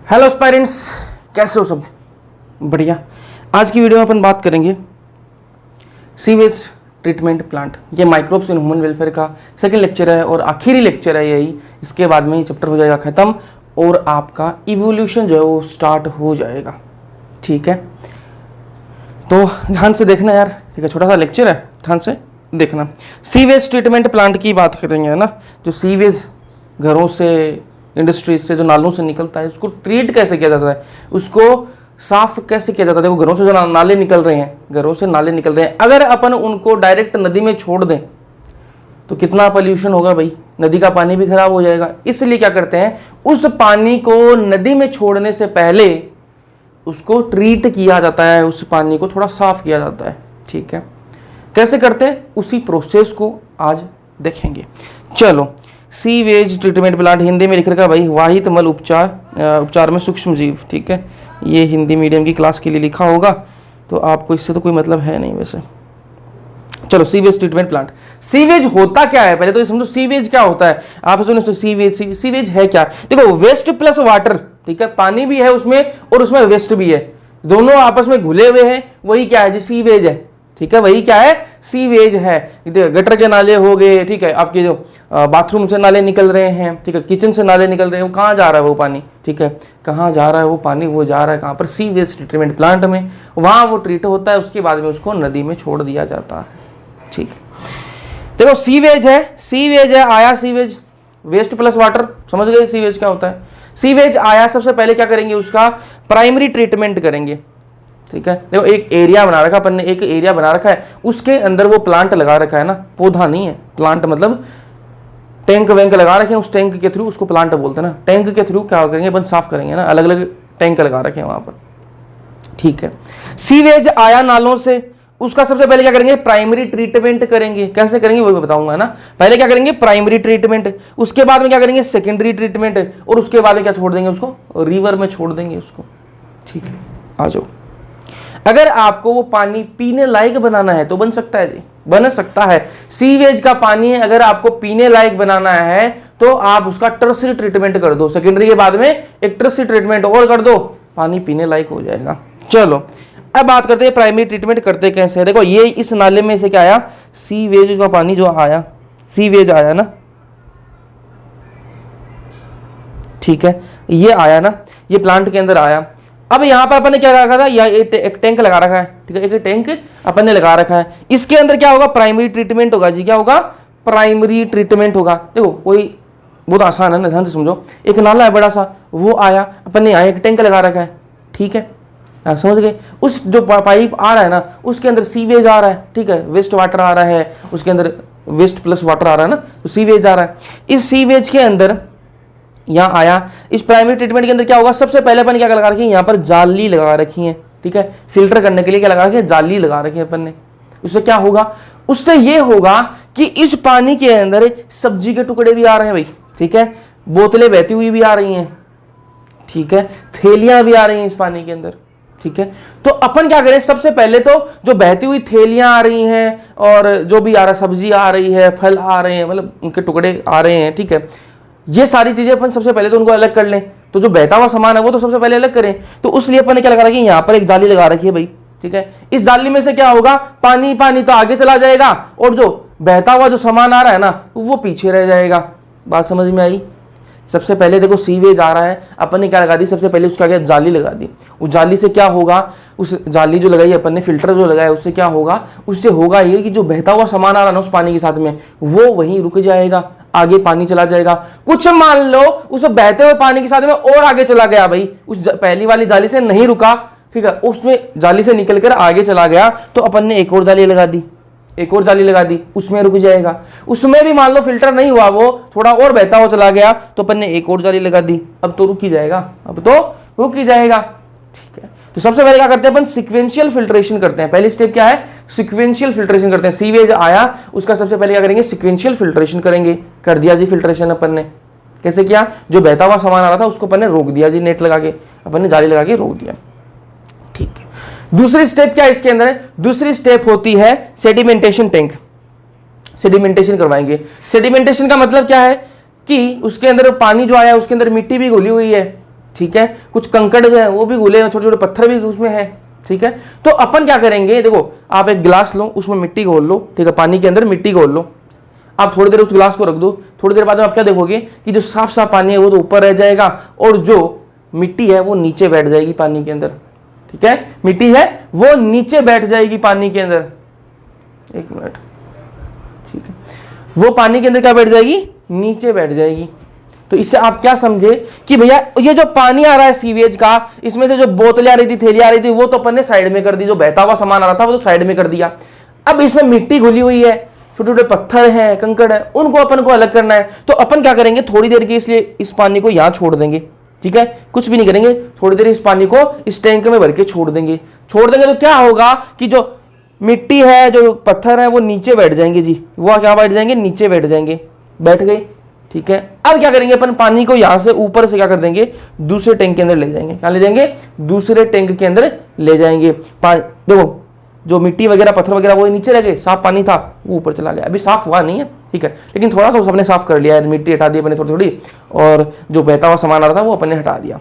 Hello aspirants, कैसे हो सब? बढ़िया। आज की वीडियो में अपन बात करेंगे सीवेज ट्रीटमेंट प्लांट। ये माइक्रोब्स इन ह्यूमन वेलफेयर का सेकंड लेक्चर है और आखिरी लेक्चर है यही। इसके बाद में ये चैप्टर हो जाएगा ख़त्म और आपका इवोल्यूशन जो है वो स्टार्ट हो जाएगा। ठीक है, तो ध्यान से देखना यार। ठीक है, छोटा सा लेक्चर है, ध्यान से देखना। सीवेज ट्रीटमेंट प्लांट की बात करेंगे, है ना। जो सीवेज घरों से, इंडस्ट्रीज से, जो नालों से निकलता है, उसको ट्रीट कैसे किया जाता है, उसको साफ कैसे किया जाता है। देखो, घरों से जो नाले निकल रहे हैं, घरों से नाले निकल रहे हैं, अगर अपन उनको डायरेक्ट नदी में छोड़ दें तो कितना पोल्यूशन होगा भाई, नदी का पानी भी खराब हो जाएगा। इसलिए क्या करते हैं, उस पानी को नदी में छोड़ने से पहले उसको ट्रीट किया जाता है, उस पानी को थोड़ा साफ किया जाता है। ठीक है, कैसे करते हैं उसी प्रोसेस को आज देखेंगे। चलो, सीवेज ट्रीटमेंट प्लांट हिंदी में लिख रखा है भाई, वाहित मल उपचार में सूक्ष्म जीव। ठीक है, ये हिंदी मीडियम की क्लास के लिए लिखा होगा, तो आपको इससे तो कोई मतलब है नहीं वैसे। चलो, सीवेज ट्रीटमेंट प्लांट। सीवेज होता क्या है, पहले तो ये समझो सीवेज क्या होता है। आप सुनो, सीवेज है क्या। देखो, वेस्ट प्लस वाटर। ठीक है, पानी भी है उसमें और उसमें वेस्ट भी है, दोनों आपस में घुले हुए हैं, वही क्या है जी, सीवेज है। ठीक है, वही क्या है, सीवेज है। गटर के नाले हो गए, ठीक है, आपके जो बाथरूम से नाले निकल रहे हैं, ठीक है, किचन से नाले निकल रहे हैं, वो कहाँ जा रहा है वो पानी। ठीक है, कहाँ जा रहा है वो पानी, वो जा रहा है कहाँ पर, सीवेज ट्रीटमेंट प्लांट में। वहाँ वो ट्रीट होता है, उसके बाद में उसको नदी में छोड़ दिया जाता है। ठीक है, देखो सीवेज है, आया सीवेज, वेस्ट प्लस वाटर, समझ गए सीवेज क्या होता है। सीवेज आया, सबसे पहले क्या करेंगे, उसका प्राइमरी ट्रीटमेंट करेंगे। ठीक है, देखो एक एरिया बना रखा अपन ने, एक एरिया बना रखा है, उसके अंदर वो प्लांट लगा रखा है ना, पौधा नहीं है, प्लांट मतलब टैंक वैंक लगा रखे हैं, उस टैंक के थ्रू उसको प्लांट बोलते हैं ना। टैंक के थ्रू क्या करेंगे अपन, साफ करेंगे ना, अलग अलग टैंक लगा रखे हैं वहां पर। ठीक है, सीवेज आया नालों से, उसका सबसे पहले क्या करेंगे, प्राइमरी ट्रीटमेंट करेंगे। कैसे करेंगे वो भी बताऊंगा ना। पहले क्या करेंगे, प्राइमरी ट्रीटमेंट, उसके बाद में क्या करेंगे, सेकेंडरी ट्रीटमेंट, और उसके बाद में क्या छोड़ देंगे उसको, रिवर में छोड़ देंगे उसको। ठीक है, आ जाओ। अगर आपको वो पानी पीने लायक बनाना है तो बन सकता है जी, बन सकता है। सीवेज का पानी अगर आपको पीने लायक बनाना है तो आप उसका टर्सरी ट्रीटमेंट कर दो, सेकेंडरी के बाद में एक टर्सरी ट्रीटमेंट और कर दो, पानी पीने लायक हो जाएगा। चलो, अब बात करते हैं प्राइमरी ट्रीटमेंट करते कैसे। देखो, ये इस नाले में से क्या आया, सीवेज का पानी जो आया, सीवेज आया ना। ठीक है, ये आया ना, ये प्लांट के अंदर आया। अब यहां पर अपन ने क्या रखा था, एक टैंक लगा रखा है। ठीक है, एक टैंक अपन ने लगा रखा है, इसके अंदर क्या होगा, प्राइमरी ट्रीटमेंट होगा जी। क्या होगा, प्राइमरी ट्रीटमेंट होगा। देखो, कोई बहुत आसान है ना, ध्यान से समझो। एक नाला है बड़ा सा, वो आया, अपन ने यहाँ एक टैंक लगा रखा है। ठीक है, समझ गए। उस जो पाइप आ रहा है ना, उसके अंदर सीवेज आ रहा है। ठीक है, वेस्ट वाटर आ रहा है, उसके अंदर वेस्ट प्लस वाटर आ रहा है ना, तो सीवेज आ रहा है। इस सीवेज के अंदर यहां आया, इस प्राइमरी ट्रीटमेंट के अंदर क्या होगा, सबसे पहले अपन क्या लगा रखी है, यहां पर जाली लगा रखी है। ठीक है, फिल्टर करने के लिए क्या लगा रखी है, जाली लगा रखी है अपन ने। उससे क्या होगा, उससे ये होगा कि इस पानी के अंदर सब्जी के टुकड़े भी आ रहे हैं भाई। ठीक है, बोतलें बहती हुई भी आ रही हैं। ठीक है, थैलियां भी आ रही हैं इस पानी के अंदर। ठीक है, तो अपन क्या करें, सबसे पहले तो जो बहती हुई थैलियां आ रही हैं और जो भी आ रहा है, सब्जी आ रही है, फल आ रहे हैं, मतलब उनके टुकड़े आ रहे हैं। ठीक है, ये सारी चीजें अपन सबसे पहले तो उनको अलग कर लें। तो जो बहता हुआ सामान है वो तो सबसे पहले अलग करें। तो उसलिए अपन ने क्या लगा रखी है, यहाँ पर एक जाली लगा रखी है भाई। ठीक है, इस जाली में से क्या होगा, पानी पानी तो आगे चला जाएगा और जो बहता हुआ जो सामान आ रहा है ना, वो पीछे रह जाएगा। बात समझ में आई। सबसे पहले देखो, सीवेज आ रहा है, अपन ने क्या लगा दी, सबसे पहले उसका क्या, जाली लगा दी। उस जाली से क्या होगा, उस जाली जो लगाई अपन ने, फिल्टर जो लगाया, उससे क्या होगा, उससे होगा ये कि जो बहता हुआ सामान आ रहा है ना उस पानी के साथ में, वो वहीं रुक जाएगा, आगे पानी चला जाएगा। कुछ मान लो उस बहते हुए पानी के साथ में और आगे चला गया भाई, उस पहली वाली जाली से नहीं रुका। ठीक है, उसमें जाली से निकलकर आगे चला गया, तो अपन ने एक और जाली लगा दी, एक और जाली लगा दी, उसमें रुक जाएगा। उसमें भी मान लो फिल्टर नहीं हुआ, वो थोड़ा और बहता हुआ चला गया, तो अपन ने एक और जाली लगा दी, अब तो रुक ही जाएगा, अब तो रुक ही जाएगा। ठीक है, तो सबसे पहले क्या करते हैं अपन, सीक्वेंशियल फिल्ट्रेशन करते हैं। पहली स्टेप क्या है, सीक्वेंशियल फिल्ट्रेशन करते हैं। सीवेज आया, उसका सबसे पहले क्या करेंगे, सीक्वेंशियल फिल्ट्रेशन करेंगे। कर दिया जी फिल्ट्रेशन अपन ने। कैसे किया, जो बहता हुआ सामान आ रहा था उसको अपन ने रोक दिया जी, नेट लगा के, अपन ने जाली लगा के रोक दिया। ठीक है, दूसरी स्टेप क्या इसके अंदर है, दूसरी स्टेप होती है सेडिमेंटेशन टैंक। सेडिमेंटेशन करवाएंगे। सेडिमेंटेशन का मतलब क्या है कि उसके अंदर पानी जो आया उसके अंदर मिट्टी भी घुली हुई है। ठीक है, कुछ कंकड़ जो है वो भी घुले हैं, छोटे छोटे पत्थर भी उसमें है, ठीक है। तो अपन क्या करेंगे, देखो आप एक गिलास लो, उसमें मिट्टी घोल लो, ठीक है, पानी के अंदर मिट्टी घोल लो, आप थोड़ी देर उस गिलास को रख दो, थोड़ी देर बाद में आप क्या देखोगे कि जो साफ साफ पानी है वो तो ऊपर रह जाएगा और जो मिट्टी है वो नीचे बैठ जाएगी पानी के अंदर, ठीक है, मिट्टी है वो नीचे बैठ जाएगी पानी के अंदर। एक मिनट, ठीक है, वो पानी के अंदर क्या बैठ जाएगी, नीचे बैठ जाएगी। तो इससे आप क्या समझे कि भैया ये जो पानी आ रहा है सीवेज का, इसमें से जो बोतलें आ रही थी, थैली आ रही थी, वो तो अपन ने साइड में कर दी, जो बहता हुआ सामान आ रहा था वो तो साइड में कर दिया। अब इसमें मिट्टी घुली हुई है, छोटे छोटे पत्थर हैं, कंकड़ है, उनको अपन को अलग करना है। तो अपन क्या करेंगे, थोड़ी देर के इसलिए इस पानी को यहां छोड़ देंगे, ठीक है, कुछ भी नहीं करेंगे, थोड़ी देर इस पानी को इस टैंक में भर के छोड़ देंगे। तो क्या होगा कि जो मिट्टी है, जो पत्थर है, वो नीचे बैठ जाएंगे जी, वो क्या बैठ जाएंगे, नीचे बैठ जाएंगे, बैठ गए, ठीक है। अब क्या करेंगे, अपन पानी को यहां से ऊपर से क्या कर देंगे, दूसरे टैंक के अंदर ले जाएंगे। क्या ले जाएंगे, दूसरे टैंक के अंदर ले जाएंगे। देखो जो मिट्टी वगैरह पत्थर वगैरह वो नीचे लगे, साफ पानी था वो ऊपर चला गया, अभी साफ हुआ नहीं है, ठीक है, लेकिन थोड़ा सा सबने साफ कर लिया है, मिट्टी हटा दी अपने थोड़ी थोड़ी, और जो बहता हुआ सामान आ रहा था वो अपन ने हटा दिया।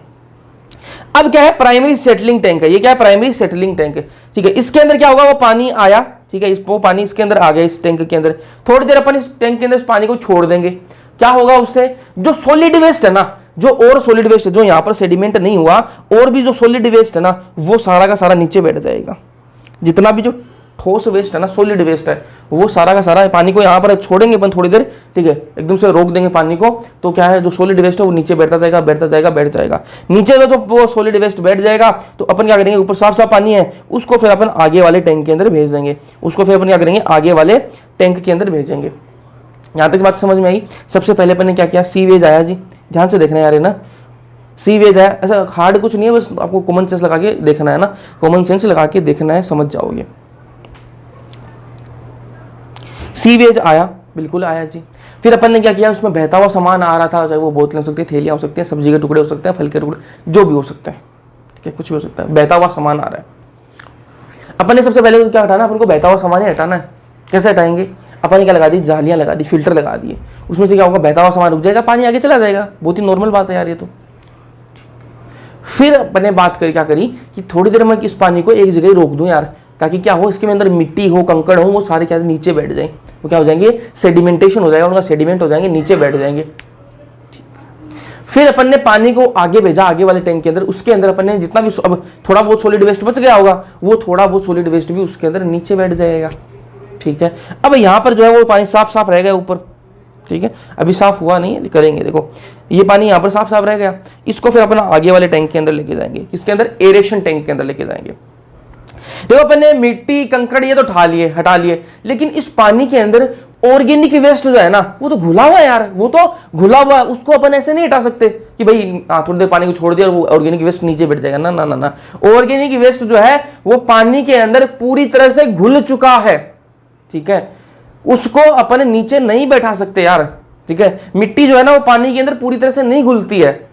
अब क्या है, प्राइमरी सेटलिंग टैंक है, ये क्या है, प्राइमरी सेटलिंग टैंक है, ठीक है। इसके अंदर क्या होगा, वो पानी आया, ठीक है, वो पानी इसके अंदर आ गया, इस टैंक के अंदर, थोड़ी देर अपन इस टैंक के अंदर इस पानी को छोड़ देंगे। क्या होगा उससे, जो सॉलिड वेस्ट है ना, जो और सॉलिड वेस्ट है, जो यहां पर सेडिमेंट नहीं हुआ, और भी जो सॉलिड वेस्ट है ना, वो सारा का सारा नीचे बैठ जाएगा। जितना भी जो ठोस वेस्ट है ना, सॉलिड वेस्ट है, वो सारा का सारा पानी को यहाँ पर छोड़ेंगे अपन थोड़ी देर, ठीक है, एकदम से रोक देंगे पानी को, तो क्या है, जो सॉलिड वेस्ट है वो नीचे बैठता जाएगा, बैठता जाएगा, बैठ जाएगा। नीचे जो वो सॉलिड वेस्ट बैठ जाएगा, तो अपन क्या करेंगे, ऊपर साफ साफ पानी है, उसको फिर अपन आगे वाले टैंक के अंदर भेज देंगे, उसको फिर अपन क्या करेंगे, आगे वाले टैंक के अंदर भेजेंगे। यहाँ तक बात समझ में आई। सबसे पहले अपन ने क्या किया, सीवेज आया जी, ध्यान से देखना यार है ना, सीवेज आया, ऐसा हार्ड कुछ नहीं है, बस आपको कॉमन सेंस लगा के देखना है ना, कॉमन सेंस लगा के देखना है, समझ जाओगे। सीवेज आया, बिल्कुल आया जी। फिर अपन ने क्या किया, उसमें बहता हुआ सामान आ रहा था, चाहे वो बोतलें हो सकती है, थैलियां हो सकती हैं, सब्जी के टुकड़े हो सकते हैं, फल के टुकड़े, जो भी हो सकता है, ठीक है, कुछ भी हो सकता है, बहता हुआ सामान आ रहा है। अपन ने सबसे पहले क्या हटाना, अपन को बहता हुआ सामान ही हटाना है। कैसे हटाएंगे, अपन ने क्या लगा दी, जालियां लगा दी, फिल्टर लगा दिए, उसमें से क्या होगा, बहता हुआ सामान रुक जाएगा, पानी आगे चला जाएगा, बहुत ही नॉर्मल बात है यार ये तो। फिर अपन ने बात करी, क्या करी कि थोड़ी देर में इस पानी को एक जगह ही रोक दूं यार, ताकि क्या हो, इसके अंदर मिट्टी हो, कंकड़ हो, वो सारे क्या नीचे बैठ जाए, वो क्या हो जाएंगे, सेडिमेंटेशन हो जाएगा, उनका सेडिमेंट हो जाएंगे, नीचे बैठ जाएंगे। फिर अपन ने पानी को आगे भेजा, आगे वाले टैंक के अंदर, उसके अंदर अपन ने जितना भी अब थोड़ा बहुत सॉलिड वेस्ट बच गया होगा, वो थोड़ा बहुत सॉलिड वेस्ट भी उसके अंदर नीचे बैठ जाएगा, ठीक है। अब यहाँ पर जो है वो पानी साफ साफ रह गया ऊपर, ठीक है, अभी साफ हुआ नहीं है, करेंगे। देखो ये पानी यहाँ पर साफ साफ रह गया, इसको फिर अपन आगे वाले टैंक के अंदर लेके जाएंगे, किसके अंदर, एरेशन टैंक के अंदर लेके जाएंगे। देखो अपन ने मिट्टी कंकड़ ये तो हटा लिए, लेकिन इस पानी के अंदर ऑर्गेनिक वेस्ट जो है ना, वो तो घुला हुआ है यार, वो तो घुला हुआ है, उसको अपन ऐसे नहीं हटा सकते कि भाई थोड़ी देर पानी को छोड़ दिया और वो ऑर्गेनिक वेस्ट नीचे बैठ जाएगा, ना ना ना ना। ऑर्गेनिक वेस्ट जो है वो पानी के अंदर पूरी तरह से घुल चुका है, ठीक है, उसको अपन नीचे नहीं बैठा सकते यार, ठीक है। मिट्टी जो है ना वो पानी के अंदर पूरी तरह से नहीं घुलती है,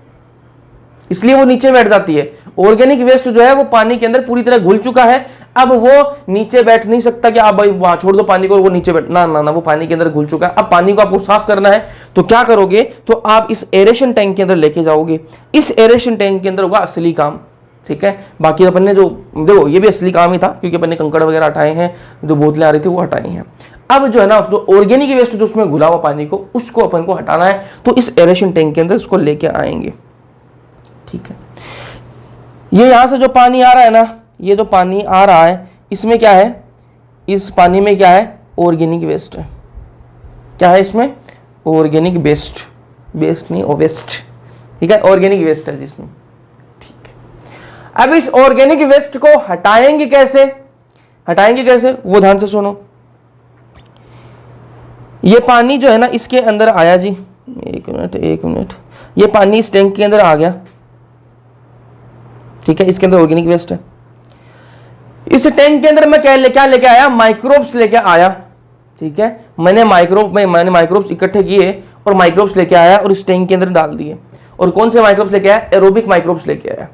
इसलिए वो नीचे बैठ जाती है। ऑर्गेनिक वेस्ट जो है वो पानी के अंदर पूरी तरह घुल चुका है, अब वो नीचे बैठ नहीं सकता कि आप भाई वहां छोड़ दो पानी को और वो नीचे बैठ, ना ना ना, वो पानी के अंदर घुल चुका है। अब पानी को आपको साफ करना है, तो क्या करोगे, तो आप इस एरेशन टैंक के अंदर लेके जाओगे, इस एरेशन टैंक के अंदर होगा असली काम, ठीक है। बाकी अपन ने जो, देखो ये भी असली काम ही था, क्योंकि अपन ने कंकड़ वगैरह हटाए हैं, जो बोतलें आ रही थी वो हटाई हैं। अब जो है ना, जो ऑर्गेनिक वेस्ट जो उसमें घुला हुआ पानी को, उसको अपन को हटाना है, तो इस एरेशन टैंक के अंदर उसको लेके आएंगे, ठीक है। ये यहां से जो पानी आ रहा है ना, ये जो पानी आ रहा है, इसमें क्या है, इस पानी में क्या है, ऑर्गेनिक वेस्ट है। क्या है इसमें, ऑर्गेनिक वेस्ट, वेस्ट नहीं ओ वेस्ट, ठीक है, ऑर्गेनिक वेस्ट है जिसमें, ठीक है। अब इस ऑर्गेनिक वेस्ट को हटाएंगे कैसे, वो ध्यान से सुनो। ये पानी जो है ना इसके अंदर आया जी, एक मिनट, ये पानी इस टैंक के अंदर आ गया, ठीक है, इसके अंदर ऑर्गेनिक वेस्ट है। इस टैंक के अंदर मैं क्या लेके आया, माइक्रोब्स लेके आया, ठीक है। मैंने माइक्रोब्स इकट्ठे किए और माइक्रोब्स लेके आया और इस टैंक के अंदर डाल दिए। और कौन से माइक्रोब्स लेके आया, एरोबिक माइक्रोब्स लेके आया,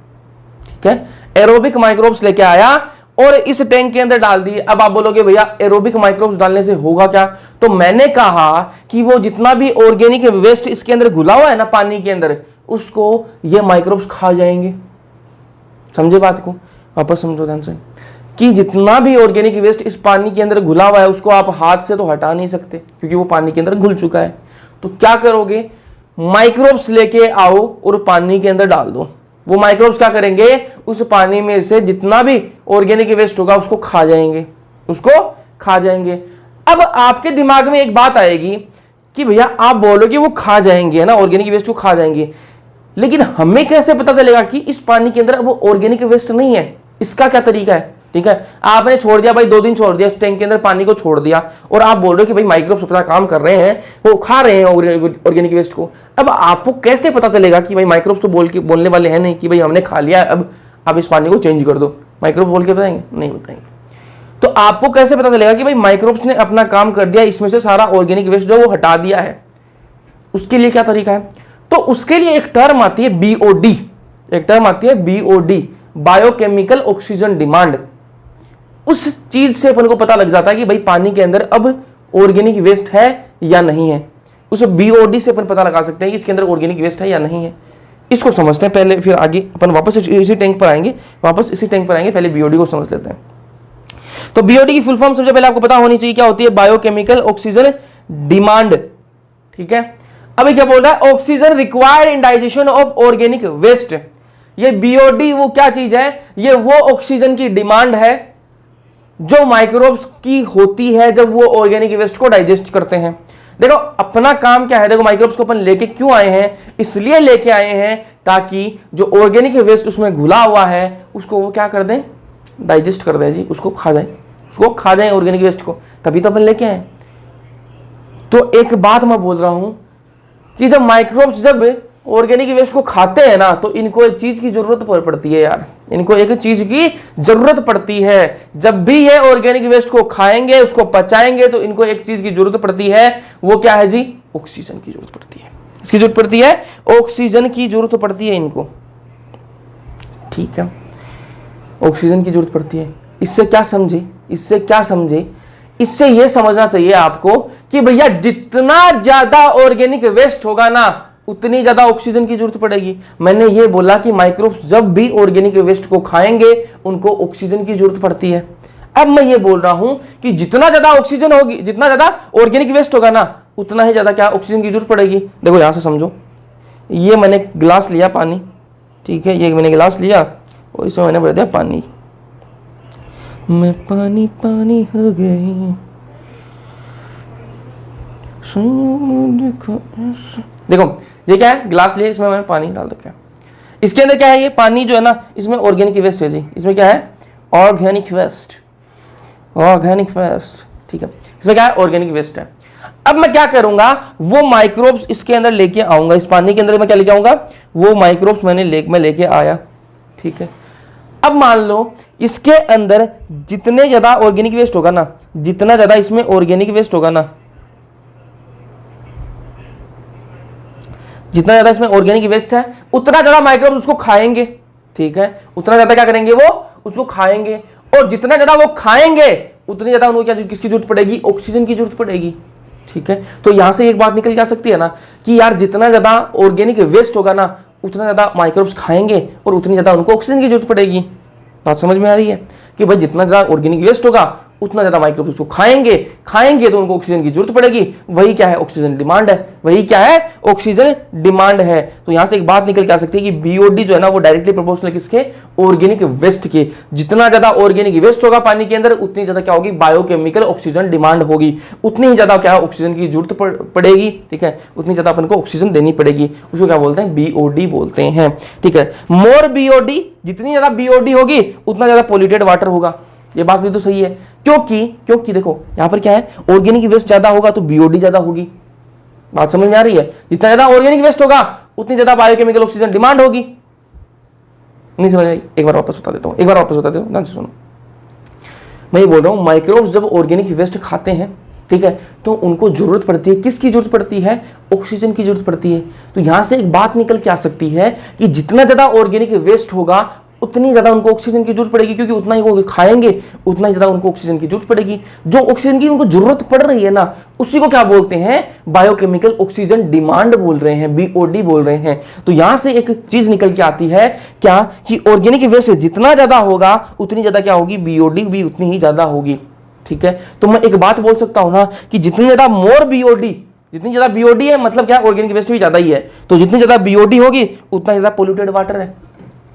ठीक है, एरोबिक माइक्रोब्स लेके आया और इस टैंक के अंदर डाल दिए। अब आप बोलोगे भैया एरोबिक माइक्रोब्स डालने से होगा क्या? तो मैंने कहा कि वो जितना भी ऑर्गेनिक वेस्ट इसके अंदर घुला हुआ है ना पानी के अंदर, उसको ये माइक्रोब्स खा जाएंगे। समझे बात को? वापस समझो ध्यान से कि जितना भी ऑर्गेनिक वेस्ट इस पानी के अंदर घुला हुआ है उसको आप हाथ से तो हटा नहीं सकते क्योंकि वो पानी के अंदर घुल चुका है। तो क्या करोगे? माइक्रोब्स लेके आओ और पानी के अंदर डाल दो। वो माइक्रोब्स क्या करेंगे? उस पानी में से जितना भी ऑर्गेनिक वेस्ट होगा उसको खा जाएंगे, उसको खा जाएंगे। अब आपके दिमाग में एक बात आएगी कि भैया आप बोलोगे वो खा जाएंगे ना, ऑर्गेनिक वेस्ट को खा जाएंगे, लेकिन हमें कैसे पता चलेगा कि इस पानी के अंदर वो ऑर्गेनिक वेस्ट नहीं है? इसका क्या तरीका है? ठीक है, आपने छोड़ दिया भाई, 2 दिन छोड़ दिया, इस टैंक के अंदर पानी को छोड़ दिया और आप बोल रहे हो कि भाई माइक्रोब्स अपना काम कर रहे हैं, वो खा रहे हैं ऑर्गेनिक वेस्ट को। अब आपको कैसे पता चलेगा कि भाई माइक्रोब्स तो बोलने वाले हैं नहीं कि भाई हमने खा लिया, अब आप इस पानी को चेंज कर दो? माइक्रोब बोल के बताएंगे? नहीं बताएंगे। तो आपको कैसे पता चलेगा कि भाई माइक्रोब्स ने अपना काम कर दिया, इसमें से सारा ऑर्गेनिक वेस्ट जो वो हटा दिया है? उसके लिए क्या तरीका है? तो उसके लिए एक टर्म आती है बीओडी, एक टर्म आती है बीओडी, बायोकेमिकल ऑक्सीजन डिमांड। उस चीज से अपन को पता लग जाता है कि भाई पानी के अंदर अब ऑर्गेनिक वेस्ट है या नहीं है। उस बीओडी से अपन पता लगा सकते हैं कि इसके अंदर ऑर्गेनिक वेस्ट है या नहीं है। इसको समझते हैं पहले, फिर आगे अपन वापस इसी टैंक पर आएंगे, पहले बीओडी को समझ लेते हैं। तो बीओडी की फुल फॉर्म सबसे पहले आपको पता होनी चाहिए क्या होती है? Biochemical oxygen demand. ठीक है, अभी क्या बोल रहा है? Oxygen required in digestion of organic waste. ये बीओडी वो क्या चीज है? ये वो ऑक्सीजन की डिमांड है जो माइक्रोब्स की होती है जब वो ऑर्गेनिक वेस्ट को डाइजेस्ट करते हैं। देखो अपना काम क्या है, देखो माइक्रोब्स को अपन लेके क्यों आए हैं? इसलिए लेके आए हैं ताकि जो ऑर्गेनिक वेस्ट उसमें घुला हुआ है उसको वो क्या कर दें? डाइजेस्ट कर दें जी, उसको खा जाए ऑर्गेनिक वेस्ट को, तभी तो अपन लेके आए। तो एक बात मैं बोल रहा हूं कि जब माइक्रोब्स जब ऑर्गेनिक वेस्ट को खाते हैं ना, तो इनको एक चीज की जरूरत पड़ती है यार, इनको एक चीज की जरूरत पड़ती है। जब भी ये ऑर्गेनिक वेस्ट को खाएंगे, उसको पचाएंगे, तो इनको एक चीज की जरूरत पड़ती है। वो क्या है जी? ऑक्सीजन की जरूरत पड़ती है। इसकी जरूरत पड़ती है, ऑक्सीजन की जरूरत पड़ती है इनको। ठीक है, ऑक्सीजन की जरूरत पड़ती है। इससे क्या समझे? इससे यह समझना चाहिए आपको कि भैया जितना ज्यादा ऑर्गेनिक वेस्ट होगा ना, उतनी ज्यादा ऑक्सीजन की जरूरत पड़ेगी। मैंने ये बोला कि माइक्रोब्स जब भी ऑर्गेनिक वेस्ट को खाएंगे उनको ऑक्सीजन की जरूरत पड़ती है। अब मैं ये बोल रहा हूं कि जितना ज्यादा ऑक्सीजन होगी, जितना ज्यादा ऑर्गेनिक वेस्ट होगा ना, उतना ही ज्यादा क्या ऑक्सीजन की जरूरत पड़ेगी। देखो यहां से समझो, ये मैंने गिलास लिया पानी, ठीक है, ये मैंने गिलास लिया और इसमें मैंने भर दिया पानी। मैं पानी पानी हो गई, देखो ये क्या है? गिलास लिया, इसमें मैंने पानी डाल रखा है। इसके अंदर क्या है? ये पानी जो है ना, इसमें ऑर्गेनिक वेस्ट है जी। इसमें क्या है? Organic waste. ठीक है, इसमें क्या है? ऑर्गेनिक वेस्ट है। अब मैं क्या करूंगा? वो माइक्रोब्स इसके अंदर लेके आऊंगा, इस पानी के अंदर मैं क्या लेके आऊंगा? वो माइक्रोब्स मैं लेके आया। ठीक है, अब मान लो इसके अंदर जितने ज्यादा ऑर्गेनिक वेस्ट होगा ना, जितना ज्यादा इसमें ऑर्गेनिक वेस्ट होगा ना, जितना ज्यादा इसमें ऑर्गेनिक वेस्ट है, उतना ज्यादा माइक्रोब्स उसको खाएंगे। ठीक है, उतना ज्यादा क्या करेंगे? वो उसको खाएंगे, और जितना ज्यादा वो खाएंगे उतनी ज्यादा उनको क्या किसकी जरूरत पड़ेगी? ऑक्सीजन की जरूरत पड़ेगी। ठीक है, तो यहां से एक बात निकल जा सकती है ना कि यार जितना ज्यादा ऑर्गेनिक वेस्ट होगा ना, उतना ज्यादा माइक्रोब्स खाएंगे और उतनी ज्यादा उनको ऑक्सीजन की जरूरत पड़ेगी। बात समझ में आ रही है कि भाई जितना ज्यादा ऑर्गेनिक वेस्ट होगा उतना ज्यादा माइक्रोब्स उसको खाएंगे तो उनको ऑक्सीजन की जरूरत पड़ेगी। वही क्या है? ऑक्सीजन डिमांड है। ऑक्सीजन डिमांड है। तो यहां से एक बात निकल के आ सकती है कि बीओडी जो है ना, वो डायरेक्टली प्रोपोर्शनल किसके? ऑर्गेनिक वेस्ट के। जितना ज्यादा ऑर्गेनिक वेस्ट होगा पानी के अंदर, उतनी ज्यादा क्या होगी? बायोकेमिकल ऑक्सीजन डिमांड होगी। उतनी ही ज्यादा क्या है? ऑक्सीजन की जरूरत पड़ेगी। ठीक है, उतनी ज्यादा अपन को ऑक्सीजन देनी पड़ेगी। उसको क्या बोलते हैं? बीओडी बोलते हैं। ठीक है, मोर बीओडी, जितनी ज्यादा बीओडी होगी उतना ज्यादा पॉल्यूटेड वाटर होगा। ये बात भी तो सही है, क्योंकि देखो यहां पर क्या है? ऑर्गेनिक वेस्ट ज्यादा होगा तो बीओडी ज्यादा होगी। बात समझ में आ रही है? जितना ज्यादा ऑर्गेनिक वेस्ट होगा उतनी ज्यादा बायोकेमिकल ऑक्सीजन डिमांड होगी। नहीं समझ आई? एक बार वापस बता देता हूं, ध्यान से सुनो। मैं ये बोल रहा हूं माइक्रोब्स जब ऑर्गेनिक वेस्ट खाते हैं, ठीक है, तो उनको जरूरत पड़ती है, किसकी जरूरत पड़ती है? ऑक्सीजन की जरूरत पड़ती है। तो यहां से एक बात निकल के आ सकती है कि जितना ज्यादा ऑर्गेनिक वेस्ट होगा उतनी ज़्यादा उनको ऑक्सीजन की जरूरत पड़ेगी, क्योंकि उतना ही वो खाएंगे उतना ही ज़्यादा उनको ऑक्सीजन की जरूरत पड़ेगी। जो ऑक्सीजन की उनको जरूरत पड़ रही है ना, उसी को क्या बोलते हैं, बायोकेमिकल ऑक्सीजन डिमांड बोल रहे हैं, बीओडी बोल रहे हैं। तो यहां से एक चीज निकल के आती है क्या, कि ऑर्गेनिक वेस्ट जितना ज्यादा होगा उतनी ज्यादा क्या होगी, बीओडी भी उतनी ही ज्यादा होगी। ठीक है, तो मैं एक बात बोल सकता हूं ना कि जितनी ज्यादा मोर बीओडी, जितनी ज्यादा बीओडी है मतलब क्या, ऑर्गेनिक वेस्ट भी ज्यादा ही है, तो जितनी ज्यादा बीओडी होगी उतना ज्यादा पोल्यूटेड वाटर है।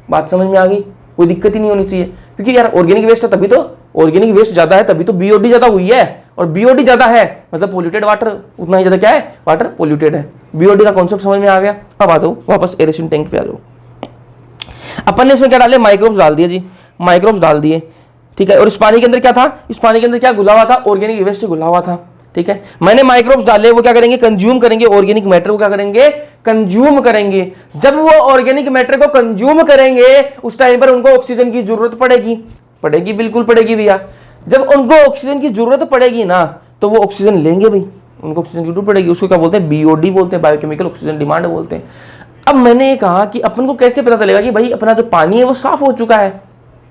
बात समझ में आ गई, कोई दिक्कत ही नहीं होनी चाहिए, क्योंकि यार ऑर्गेनिक वेस्ट है तभी तो, ऑर्गेनिक वेस्ट ज्यादा है तभी तो बीओडी ज्यादा हुई है, और बीओडी ज्यादा है मतलब पोल्यूटेड वाटर उतना ही ज्यादा क्या है, वाटर पोल्यूटेड है। बीओडी का कॉन्सेप्ट समझ में आ गया। अब आ जाओ वापस एरेशन टैंक पे आ जाओ। अपन ने इसमें क्या डाले, माइक्रोब्स डाल दिए जी, माइक्रोब्स डाल दिए। ठीक है, और इस पानी के अंदर क्या था, इस पानी के अंदर क्या घुला हुआ था, ऑर्गेनिक वेस्ट घुला हुआ था। ठीक है, मैंने माइक्रोब्स डाले, वो क्या करेंगे, कंज्यूम करेंगे ऑर्गेनिक मैटर को, क्या करेंगे, कंज्यूम करेंगे। जब वो ऑर्गेनिक मैटर को कंज्यूम करेंगे उस टाइम पर उनको ऑक्सीजन की जरूरत पड़ेगी, पड़ेगी बिल्कुल पड़ेगी भैया। जब उनको ऑक्सीजन की जरूरत पड़ेगी ना तो वो ऑक्सीजन लेंगे भाई, उनको ऑक्सीजन की जरूरत पड़ेगी, उसको क्या बोलते हैं, बीओडी बोलते हैं, बायोकेमिकल ऑक्सीजन डिमांड बोलते हैं। अब मैंने ये कहा कि अपन को कैसे पता चलेगा कि भाई अपना जो पानी है वो साफ हो चुका है।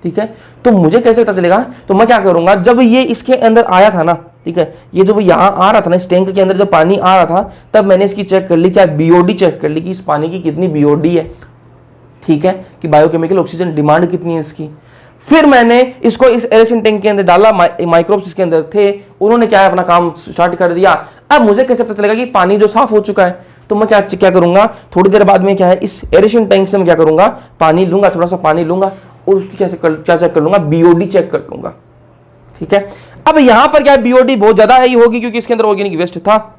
ठीक है, तो मुझे कैसे पता चलेगा, तो मैं क्या करूंगा, जब ये इसके अंदर आया था ना, ठीक है, ये जो यहाँ आ रहा था ना, इस टैंक के अंदर जब पानी आ रहा था तब मैंने इसकी चेक कर ली, क्या बीओडी चेक कर ली कि इस पानी की कितनी बीओडी है। ठीक है, कि बायोकेमिकल ऑक्सीजन डिमांड कितनी है इसकी। फिर मैंने इसको इस एरेशन टैंक के अंदर डाला, माइक्रोब्स इसके अंदर थे, उन्होंने क्या है अपना काम स्टार्ट कर दिया। अब मुझे कैसे पता चलेगा कि पानी जो साफ हो चुका है, तो मैं क्या करूंगा, थोड़ी देर बाद में क्या है, इस एरेशन टैंक से मैं क्या करूंगा, पानी लूंगा, थोड़ा सा पानी लूंगा और उसकी क्या चेक कर लूंगा, बीओडी चेक कर लूंगा। ठीक है, अब यहां पर क्या बीओडी बहुत ज्यादा ही होगी क्योंकि इसके अंदर ऑर्गेनिक वेस्ट था।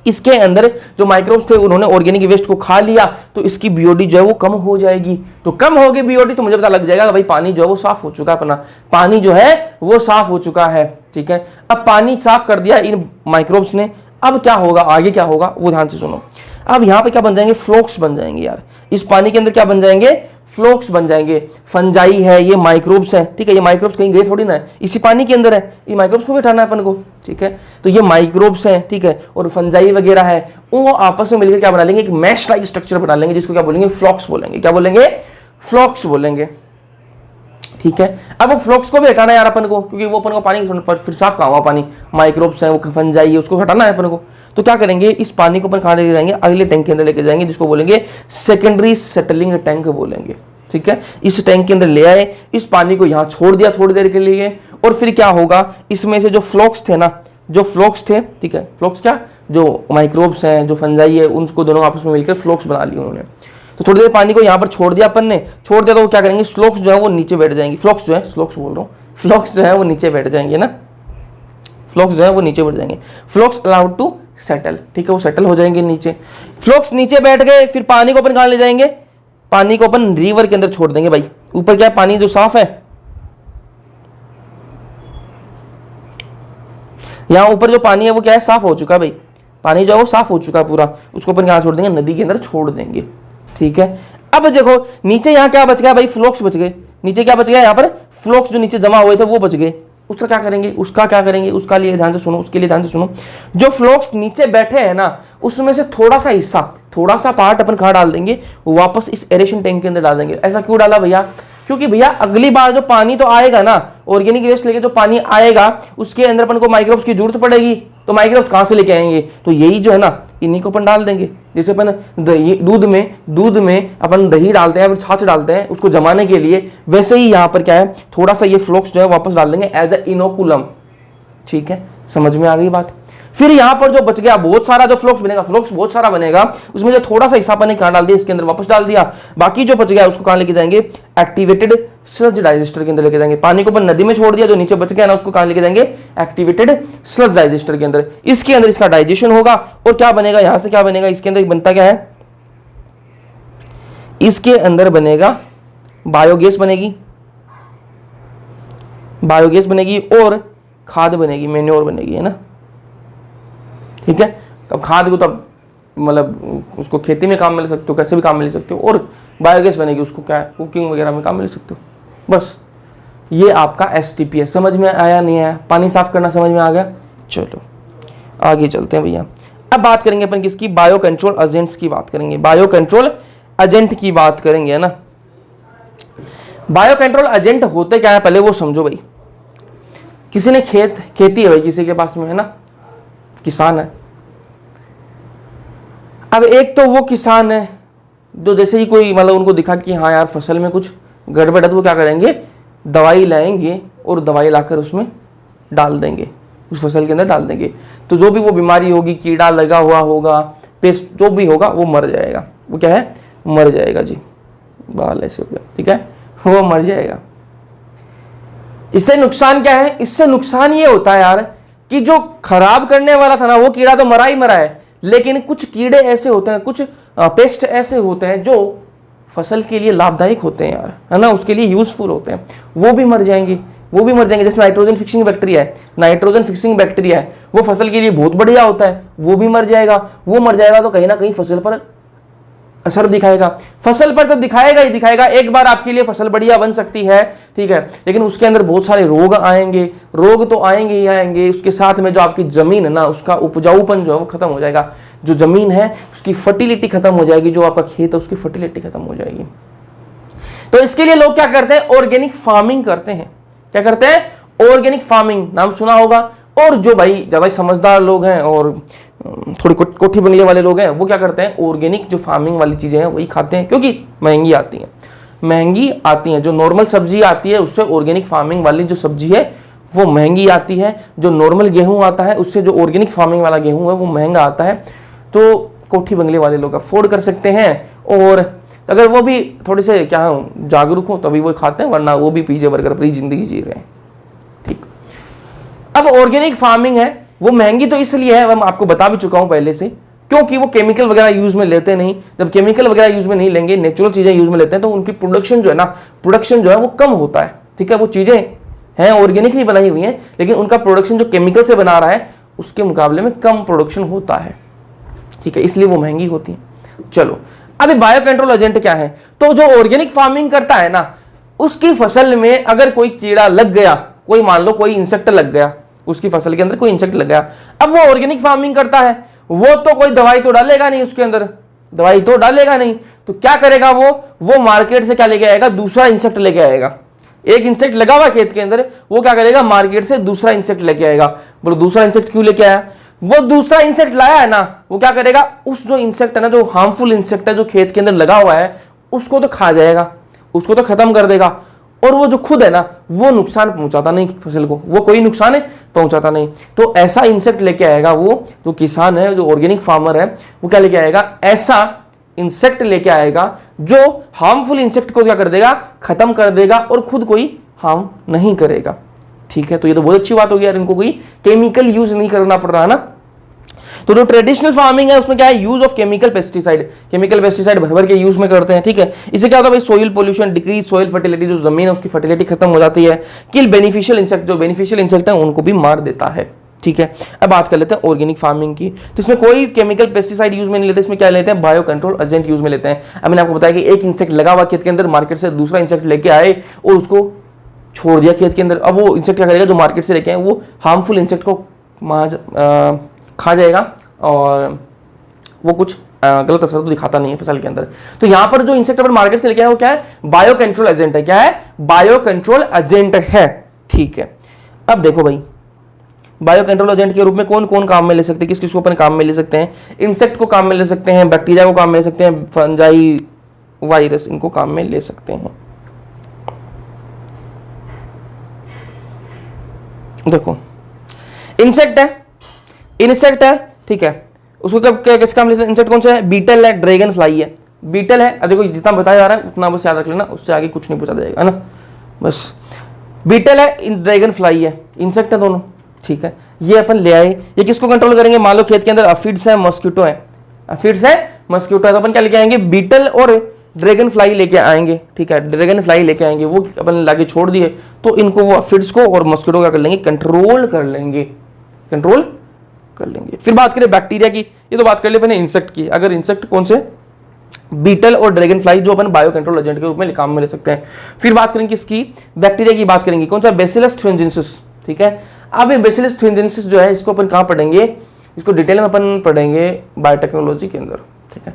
इसके अंदर जो माइक्रोब्स थे उन्होंने ऑर्गेनिक वेस्ट को खा लिया, तो इसकी बीओडी जो है वो कम हो जाएगी। तो कम होगी बीओडी तो मुझे पता लग जाएगा कि भाई पानी जो है वो साफ हो चुका है, अपना पानी जो है वो साफ हो चुका है। ठीक है, अब पानी साफ कर दिया इन माइक्रोब्स ने, अब क्या होगा, आगे क्या होगा वो ध्यान से सुनो। अब यहां पे क्या बन जाएंगे, फ्लोक्स बन जाएंगे यार, इस पानी के अंदर क्या बन जाएंगे, फ्लोक्स बन जाएंगे। फंजाई है, ये माइक्रोब्स है। ठीक है, ये माइक्रोब्स कहीं गए थोड़ी ना है, इसी पानी के अंदर है, ये माइक्रोब्स को भी हटाना है अपन को। ठीक है, तो ये माइक्रोब्स हैं, ठीक है, और फंजाई वगैरह है, वो आपस में मिलकर क्या बना लेंगे, एक मैश लाइक स्ट्रक्चर बना लेंगे, जिसको क्या बोलेंगे, फ्लॉक्स बोलेंगे। क्या बोलेंगे, फ्लॉक्स बोलेंगे। ठीक है, अब वो फ्लॉक्स को भी हटाना है यार अपन को, क्योंकि वो अपन को पानी फिर साफ कहाँ हुआ पानी, माइक्रोब्स है, वो फंजाई है, उसको हटाना है अपन को। तो क्या करेंगे, इस पानी को अपन कहाँ लेके जाएंगे, अगले टैंक के अंदर लेके जाएंगे, जिसको बोलेंगे सेकेंडरी सेटलिंग टैंक बोलेंगे। ठीक है, इस टैंक के अंदर ले आए, इस पानी को यहाँ छोड़ दिया थोड़ी देर के लिए, और फिर क्या होगा, इसमें से जो फ्लॉक्स थे ना, जो फ्लॉक्स थे, ठीक है, फ्लॉक्स क्या, जो माइक्रोब्स हैं, जो फंजाई है, उनको दोनों आपस में मिलकर फ्लॉक्स बना लिए उन्होंने। तो थोड़ी देर पानी को यहाँ पर छोड़ दिया अपन ने, छोड़ दिया तो वो क्या करेंगे, फ्लॉक्स जो है वो नीचे बैठ जाएंगे, फ्लॉक्स जो है, फ्लॉक्स बोल रहा हूँ, फ्लॉक्स जो है वो नीचे बैठ जाएंगे ना, फ्लॉक्स जो है वो नीचे बैठ जाएंगे, फ्लॉक्स अलाउड टू सेटल। ठीक है, वो सेटल हो जाएंगे नीचे, फ्लॉक्स नीचे बैठ गए, फिर पानी को अपन कहाँ ले जाएंगे, पानी को अपन रिवर के अंदर छोड़ देंगे भाई। ऊपर क्या है, पानी जो साफ है, यहां ऊपर जो पानी है वो क्या है, साफ हो चुका है भाई, पानी जो है वो साफ हो चुका है पूरा, उसको अपन कहां छोड़ देंगे, नदी के अंदर छोड़ देंगे। ठीक है, अब देखो नीचे यहां क्या बच गया भाई, फ्लॉक्स बच गए, नीचे क्या बच गया, यहां पर फ्लॉक्स जो नीचे जमा हुए थे वो बच गए। उसका क्या करेंगे, उसका क्या करेंगे, उसका लिए ध्यान से सुनो, उसके लिए ध्यान से सुनो। जो फ्लॉक्स नीचे बैठे हैं ना, उसमें से थोड़ा सा हिस्सा, थोड़ा सा पार्ट अपन कहां डाल देंगे, वापस इस एरेशन टैंक के अंदर डाल देंगे। ऐसा क्यों डाला भैया, क्योंकि भैया अगली बार जो पानी तो आएगा ना, ऑर्गेनिक वेस्ट लेके जो पानी आएगा उसके अंदर अपन को माइक्रोब्स की जरूरत पड़ेगी, तो माइक्रोब्स कहां से लेके आएंगे, तो यही जो है ना, इन्हीं को अपन डाल देंगे। जैसे अपन दही, दूध में अपन दही डालते हैं, छाछ डालते हैं उसको जमाने के लिए, वैसे ही यहाँ पर क्या है, थोड़ा सा ये फ्लॉक्स जो है वापस डाल देंगे एज ए इनोकुलम। ठीक है, समझ में आ गई बात। फिर यहां पर जो बच गया बहुत सारा जो फ्लॉक्स बनेगा, फ्लॉक्स बहुत सारा बनेगा, उसमें जो थोड़ा सा हिस्सा अपन ने कहां डाल दिया, इसके अंदर वापस डाल दिया। बाकी जो बच गया उसको कहां लेके जाएंगे, एक्टिवेटेड स्लज डाइजेस्टर के अंदर लेके जाएंगे। पानी को अपन नदी में छोड़ दिया, जो नीचे बच गया ना उसको कहां लेके जाएंगे, एक्टिवेटेड स्लज डाइजेस्टर के अंदर। इसके अंदर इसका डाइजेशन होगा और क्या बनेगा, यहां से क्या बनेगा, इसके अंदर बनता क्या है, इसके अंदर बनेगा बायोगैस बनेगी, बायोगैस बनेगी और खाद बनेगी, मेन्योर बनेगी, है ना। ठीक है, अब खाद को तब मतलब उसको खेती में काम में ले सकते हो, कैसे भी काम में ले सकते हो, और बायोगैस बनेगी, उसको क्या है, कुकिंग वगैरह में काम में ले सकते हो। बस ये आपका STP है। समझ में आया नहीं आया, पानी साफ करना समझ में आ गया। चलो आगे चलते हैं भैया। अब बात करेंगे अपन किसकी, बायो कंट्रोल एजेंट्स की बात करेंगे, बायो कंट्रोल एजेंट की बात करेंगे, है ना। बायो कंट्रोल एजेंट होते क्या है पहले वो समझो भाई। किसी ने खेती है भाई, किसी के पास में है ना, किसान है। अब एक तो वो किसान है जो जैसे ही कोई मतलब उनको दिखा कि हाँ यार फसल में कुछ गड़बड़ है, तो वो क्या करेंगे, दवाई लाएंगे और दवाई लाकर उसमें डाल देंगे, उस फसल के अंदर डाल देंगे। तो जो भी वो बीमारी होगी, कीड़ा लगा हुआ होगा, पेस्ट जो भी होगा, वो मर जाएगा। वो क्या है, मर जाएगा जी, बाल ऐसे हो गया, ठीक है, वो मर जाएगा। इससे नुकसान क्या है, इससे नुकसान ये होता है यार कि जो खराब करने वाला था ना वो कीड़ा तो मरा ही मरा है, लेकिन कुछ कीड़े ऐसे होते हैं, कुछ पेस्ट ऐसे होते हैं जो फसल के लिए लाभदायक होते हैं यार, है ना, उसके लिए यूजफुल होते हैं, वो भी मर जाएंगे, वो भी मर जाएंगे। जैसे नाइट्रोजन फिक्सिंग बैक्टीरिया है, नाइट्रोजन फिक्सिंग बैक्टीरिया है, वो फसल के लिए बहुत बढ़िया होता है, वो भी मर जाएगा। वो मर जाएगा तो कहीं ना कहीं फसल पर असर दिखाएगा। फसल पर तो दिखाएगा ही दिखाएगा, एक बार आपके लिए फसल बढ़िया बन सकती है, ठीक है, लेकिन उसके अंदर बहुत सारे रोग आएंगे, रोग तो आएंगे ही आएंगे। उसके साथ में जो आपकी जमीन है ना, उसका उपजाऊपन जो है वो खत्म हो जाएगा, जो जमीन है उसकी फर्टिलिटी खत्म हो जाएगी, जो आपका खेत है उसकी फर्टिलिटी खत्म हो जाएगी। तो इसके लिए लोग क्या करते हैं, ऑर्गेनिक फार्मिंग करते हैं। क्या करते हैं, ऑर्गेनिक फार्मिंग, नाम सुना होगा। और जो भाई ज्यादा समझदार लोग हैं और थोड़ी कोठी बंगले वाले लोग हैं, वो क्या करते हैं, ऑर्गेनिक जो फार्मिंग वाली चीजें हैं वही खाते हैं, क्योंकि महंगी आती हैं, महंगी आती हैं। जो नॉर्मल सब्जी आती है उससे ऑर्गेनिक फार्मिंग वाली जो सब्जी है वो महंगी आती है। जो नॉर्मल गेहूं आता है उससे जो ऑर्गेनिक फार्मिंग वाला गेहूं है वो महंगा आता है। तो कोठी बंगले वाले लोग अफोर्ड कर सकते हैं, और अगर वो भी थोड़े से क्या जागरूक हो तभी वो खाते हैं, वरना वो भी पिज्जा बर्गर पर ही जिंदगी जी रहे हैं। ठीक, अब ऑर्गेनिक फार्मिंग है वो महंगी तो इसलिए है, मैं आपको बता भी चुका हूं पहले से, क्योंकि वो केमिकल वगैरह यूज में लेते नहीं। जब केमिकल वगैरह यूज में नहीं लेंगे, नेचुरल चीजें यूज में लेते हैं, तो उनकी प्रोडक्शन जो है ना, प्रोडक्शन जो है वो कम होता है। ठीक है, वो चीजें हैं ऑर्गेनिकली बनाई हुई हैं, लेकिन उनका प्रोडक्शन जो केमिकल से बना रहा है उसके मुकाबले में कम प्रोडक्शन होता है। ठीक है, इसलिए वो महंगी होती है। चलो, अभी बायो कंट्रोल एजेंट क्या है, तो जो ऑर्गेनिक फार्मिंग करता है ना, उसकी फसल में अगर कोई कीड़ा लग गया, कोई मान लो कोई इंसेक्ट लग गया, उसकी फसल के अंदर कोई इंसेक्ट लग गया, अब वो ऑर्गेनिक फार्मिंग करता है, वो तो कोई दवाई तो डालेगा नहीं उसके अंदर, दवाई तो डालेगा नहीं, तो क्या करेगा वो मार्केट से क्या लेके आएगा, दूसरा इंसेक्ट लेके आएगा। एक इंसेक्ट लगा हुआ खेत के अंदर, वो क्या करेगा, मार्केट से दूसरा इंसेक्ट लेके आएगा। बोलो दूसरा इंसेक्ट क्यों लेके आया, वो दूसरा इंसेक्ट लाया है ना, वो क्या करेगा, उस जो इंसेक्ट है ना, जो हार्मफुल इंसेक्ट है जो खेत के अंदर लगा हुआ है, उसको तो खा जाएगा, उसको तो खत्म कर देगा, और वो जो खुद है ना वो नुकसान पहुंचाता नहीं फसल को, वो कोई नुकसान है पहुंचाता नहीं। तो ऐसा इंसेक्ट लेके आएगा, वो जो किसान है, जो ऑर्गेनिक फार्मर है, वो क्या लेके आएगा, ऐसा इंसेक्ट लेके आएगा जो हार्मफुल इंसेक्ट को क्या कर देगा, खत्म कर देगा, और खुद कोई हार्म नहीं करेगा। ठीक है, तो ये तो बहुत अच्छी बात होगी यार, इनको कोई केमिकल यूज नहीं करना पड़ रहा ना। तो जो ट्रेडिशनल फार्मिंग है उसमें क्या है, use of chemical pesticide, chemical pesticide भर भर के यूज में करते हैं। ठीक है, इससे क्या होता है भाई, soil pollution, decrease soil fertility, जो जमीन है उसकी फर्टिलिटी खत्म हो जाती है। किल बेनिफिशियल इंसेक्ट, जो बेनिफिशियल इंसेक्ट है उनको भी मार देता है। ठीक है, अब बात कर लेते हैं ऑर्गेनिक फार्मिंग की। तो इसमें कोई केमिकल पेस्टिसाइड यूज में नहीं लेते, इसमें क्या लेते हैं, बायो कंट्रोल एजेंट यूज में लेते हैं। अब मैंने आपको बताया कि एक इंसेक्ट लगा हुआ खेत के अंदर, मार्केट से दूसरा इंसेक्ट लेके आए और उसको छोड़ दिया खेत के अंदर। अब वो इंसेक्ट क्या करेगा, जो मार्केट से लेके आए, वो हार्मफुल इंसेक्ट को खा जाएगा, और वो कुछ गलत असर तो दिखाता नहीं है फसल के अंदर। तो यहां पर जो इंसेक्ट अपन मार्केट से लेके आए वो क्या है, बायो कंट्रोल एजेंट है। क्या है, बायो कंट्रोल एजेंट है। ठीक है, अब देखो भाई, बायो कंट्रोल एजेंट के रूप में कौन कौन काम में ले सकते हैं, किस किस को अपन काम में ले सकते हैं, इंसेक्ट को काम में ले सकते हैं, बैक्टीरिया को काम में ले सकते हैं, फंजाई, वायरस, इनको काम में ले सकते हैं। देखो, इंसेक्ट है, ठीक है, उसको कब किस काम ले सकते हैं, इंसेक्ट कौन सा है, बीटल है, ड्रैगन फ्लाई है। बीटल है, अब देखो जितना बताया जा रहा है उतना बस याद रख लेना, उससे आगे कुछ नहीं पूछा जाएगा, है ना, बस। बीटल है, ड्रैगन फ्लाई है, इंसेक्ट है दोनों। ठीक है, ये अपन ले आए, ये किसको कंट्रोल करेंगे, मान लो खेत के अंदर अफिड्स है, मॉस्किटो है, अफिड्स है, मॉस्किटो है, तो अपन क्या लेके आएंगे, बीटल और ड्रैगन फ्लाई लेके आएंगे। ठीक है, ड्रैगन फ्लाई लेके आएंगे, वो अपन लाके छोड़ दिए, तो इनको वो अफिड्स को और मॉस्किटो क्या कर लेंगे, कंट्रोल कर लेंगे। फिर बात करें बैक्टीरिया की, ये तो बात कर ले मैंने इंसेक्ट की। अगर इंसेक्ट कौन से, बीटल और ड्रैगन फ्लाई, जो अपन बायो कंट्रोल एजेंट के रूप में काम में ले सकते हैं। फिर बात करेंगे किसकी, बैक्टीरिया की बात करेंगे, कौन सा, बैसिलस थ्यूजेंसिस। ठीक है, अब ये बैसिलस थ्यूजेंसिस जो है इसको अपन कहां पढ़ेंगे, इसको डिटेल में अपन पढ़ेंगे बायोटेक्नोलॉजी के अंदर। ठीक है,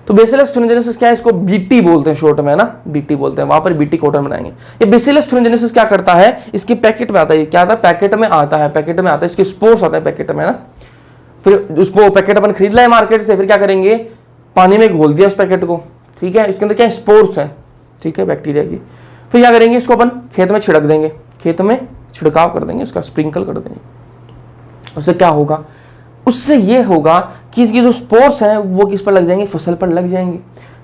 तो बेसिलस thuringiensis क्या है, इसको बीटी बोलते हैं शॉर्ट में, है ना, बीटी बोलते हैं, वहां पर बीटी कॉटन बनाएंगे। ये बेसिलस thuringiensis क्या करता है, इसके पैकेट में आता है, क्या आता है, पैकेट में आता है, पैकेट में आता है, इसके स्पोर्स आते हैं पैकेट में, है ना। फिर उसको पैकेट अपन खरीद लाए मार्केट से, फिर क्या करेंगे, पानी में घोल दिया उस पैकेट को, ठीक है, इसके अंदर क्या स्पोर्स हैं, ठीक है, बैक्टीरिया की। फिर क्या करेंगे, इसको अपन खेत में छिड़क देंगे, खेत में छिड़काव कर देंगे, उसका स्प्रिंकल कर देंगे। उससे क्या होगा, उससे ये होगा कि इसकी जो स्पोर्स हैं वो किस पर लग जाएंगे, फसल पर लग जाएंगे।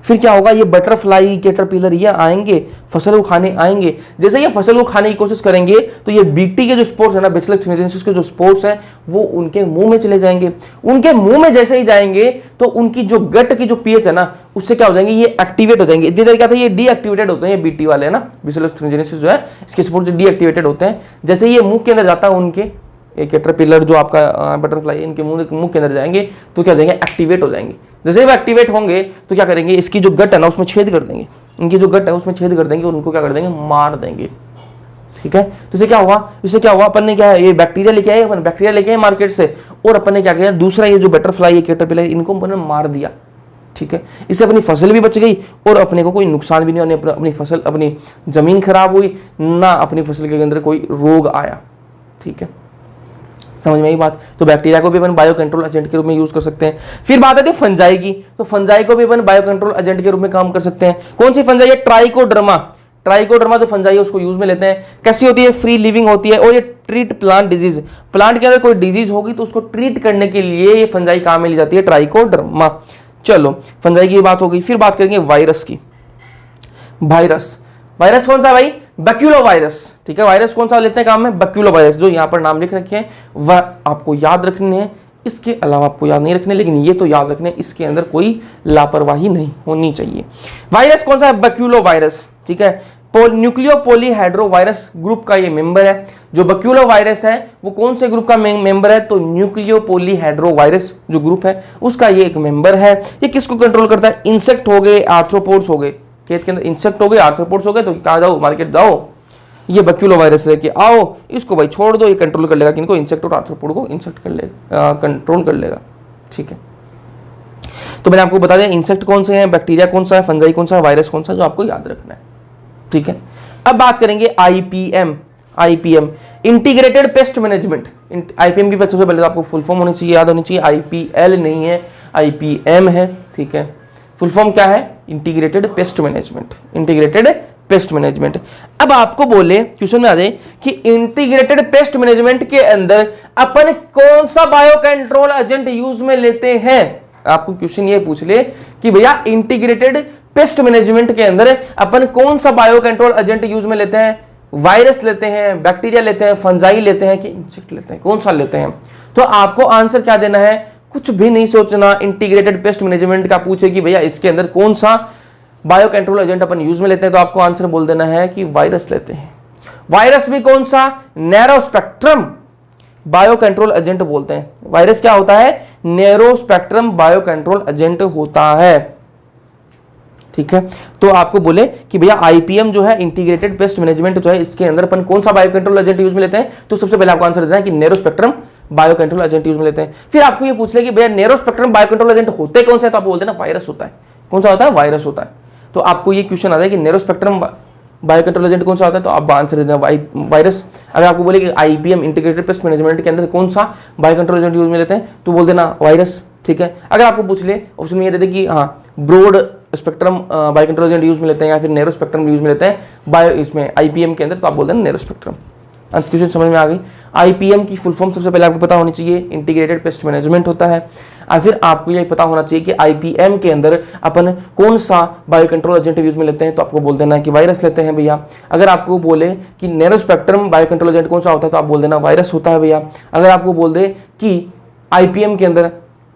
फिर क्या होगा, ये बटरफ्लाई, कैटरपिलर ये आएंगे, फसल को खाने आएंगे। जैसे ये फसल को खाने की कोशिश करेंगे तो ये बीटी के जो स्पोर्स है ना, बेसिलस thuringiensis के जो स्पोर्स हैं वो उनके मुंह में चले जाएंगे। उनके मुंह में जैसे ही जाएंगे तो उनकी जो गट की जो पीएच है ना, उससे क्या हो जाएंगे, ये एक्टिवेट हो जाएंगे। इतनी देर क्या था, ये डीएक्टिवेटेड होते हैं, ये बीटी वाले है ना, बेसिलस thuringiensis जो है इसके स्पोर्स डीएक्टिवेटेड होते हैं। जैसे ये मुंह के अंदर जाता है उनके, एक कैटरपिलर जो आपका बटरफ्लाई, इनके मुंह के अंदर जाएंगे तो क्या हो जाएंगे, एक्टिवेट हो जाएंगे। जैसे ही वो एक्टिवेट होंगे तो क्या करेंगे, इसकी जो गट है ना उसमें छेद कर देंगे, इनकी जो गट है उसमें छेद कर देंगे और उनको क्या कर देंगे, मार देंगे, ठीक है। तो इससे क्या हुआ, इससे क्या हुआ, अपन ने क्या है, ये बैक्टीरिया लेके आए, अपन बैक्टीरिया लेके आए मार्केट से, और अपन ने क्या किया, दूसरा ये जो बटरफ्लाई, ये कैटरपिलर, इनको अपन ने मार दिया, ठीक है। इससे अपनी फसल भी बच गई और अपने को कोई नुकसान भी नहीं हुआ, अपनी फसल, अपनी जमीन खराब हुई ना, अपनी फसल के अंदर कोई रोग आया, ठीक है, समझ में आई बात। तो बैक्टीरिया को भी अपन बायो कंट्रोल एजेंट के रूप में यूज कर सकते हैं। फिर बात आती है फंजाई की, तो फंजाई को भी अपन बायो कंट्रोल एजेंट के रूप में काम कर सकते हैं। कौन सी फंजाई है, ट्राइकोडर्मा, ट्राइकोडर्मा जो फंजाई है उसको यूज में लेते हैं। कैसी होती है, फ्री लिविंग होती है और ये ट्रीट प्लांट डिजीज, प्लांट के अंदर कोई डिजीज होगी तो उसको ट्रीट करने के लिए ये फंजाई काम में ली जाती है, ट्राइकोडर्मा। चलो फंजाई की बात हो गई। फिर बात करेंगे वायरस की। वायरस, वायरस कौन सा भाई, बैक्यूलो वायरस, ठीक है। वायरस कौन सा लेते हैं काम में, बैक्यूलो वायरस, जो यहाँ पर नाम लिख रखे हैं वह आपको याद रखने हैं, इसके अलावा आपको याद नहीं रखने, लेकिन ये तो याद रखने, इसके अंदर कोई लापरवाही नहीं होनी चाहिए। वायरस कौन सा है, बैक्यूलो वायरस, ठीक है। न्यूक्लियो पॉलीहाइड्रो वायरस ग्रुप का ये मेंबर है। जो बैक्यूलो वायरस है वो कौन से ग्रुप का मेंबर है, तो न्यूक्लियो पॉलीहाइड्रो वायरस जो ग्रुप है उसका ये एक मेंबर है। ये किसको कंट्रोल करता है, इंसेक्ट हो गए, आर्थ्रोपोड्स हो गए, खेत के अंदर इंसेक्ट हो गए, आर्थ्रोपोड्स हो गए, तो कहाँ जाओ, मार्केट जाओ, ये बैक्यूलो वायरस लेके आओ, इसको भाई छोड़ दो, ये कंट्रोल कर लेगा किनको, इंसेक्ट और आर्थ्रोपोड को इंसेक्ट कर लेगा, कंट्रोल कर लेगा, ठीक है। तो मैंने आपको बता दिया इंसेक्ट कौन से हैं, बैक्टीरिया कौन सा है, फंजाई कौन सा है, वायरस कौन सा, जो आपको याद रखना है, ठीक है। अब बात करेंगे IPM. IPM integrated pest management. IPM की सबसे पहले तो आपको फुल फॉर्म होनी चाहिए, याद होनी चाहिए, आईपीएल नहीं है, आईपीएम है, ठीक है। फुल फॉर्म क्या है, integrated pest management, integrated pest management. अब आपको बोले क्वेश्चन में आ जाए कि इंटीग्रेटेड पेस्ट मैनेजमेंट के अंदर अपन कौन सा बायो कंट्रोल एजेंट यूज में लेते हैं। आपको क्वेश्चन ये पूछ ले कि भैया इंटीग्रेटेड पेस्ट मैनेजमेंट के अंदर अपन कौन सा बायो कंट्रोल एजेंट यूज में लेते हैं, वायरस लेते हैं, बैक्टीरिया लेते हैं, फंजाई लेते हैं कि इंसेक्ट लेते हैं, कौन सा लेते हैं। तो आपको आंसर क्या देना है, कुछ भी नहीं सोचना। इंटीग्रेटेड पेस्ट मैनेजमेंट का पूछे कि भैया इसके अंदर कौन सा बायो कंट्रोल एजेंट अपन यूज में लेते हैं, तो आपको आंसर बोल देना है कि वायरस लेते हैं। वायरस भी कौन सा, narrow spectrum bio control agent बोलते हैं। वायरस क्या होता है, narrow spectrum bio control agent होता है, ठीक है। तो आपको बोले कि भैया आईपीएम जो है इंटीग्रेटेड पेस्ट मैनेजमेंट जो है, इसके अंदर अपन कौन सा बायो कंट्रोल एजेंट यूज में लेते हैं, तो सबसे पहले आपको आंसर देना है कि narrow spectrum bio control agent use में लेते हैं। फिर आपको ये पूछ ले कि भैया narrow spectrum bio control agent होते कौन से, तो आप बोलते हैं ना वायरस होता है। कौन सा होता है, वायरस होता है। तो आपको ये क्वेश्चन आता है कि narrow spectrum bio control agent कौन सा होता है, तो आप आंसर दे देना वायरस। अगर आपको बोले कि आईपीएम इंटीग्रेटेड पेस्ट मैनेजमेंट के अंदर कौन सा बायो कंट्रोल एजेंट यूज में लेते हैं, तो बोल देना वायरस, ठीक है। अगर आपको पूछ ले ऑप्शन में ये दे दे कि हाँ broad spectrum bio control agent use में लेते हैं या फिर नैरो स्पेक्ट्रम यूज में लेते हैं बायो इसमें आईपीएम के अंदर, तो आप बोल देना नैरो स्पेक्ट्रम। क्वेश्चन समझ में आ गई। आईपीएम की फुल फॉर्म सबसे पहले आपको पता होनी चाहिए, इंटीग्रेटेड पेस्ट मैनेजमेंट होता है। और फिर आपको ये पता होना चाहिए कि आईपीएम के अंदर अपन कौन सा बायो कंट्रोल एजेंट यूज में लेते हैं, तो आपको बोल देना है कि वायरस लेते हैं भैया। अगर आपको बोले कि narrow spectrum bio control agent कौन सा होता है, तो आप बोल देना वायरस होता है भैया। अगर आपको बोल दे कि आईपीएम के अंदर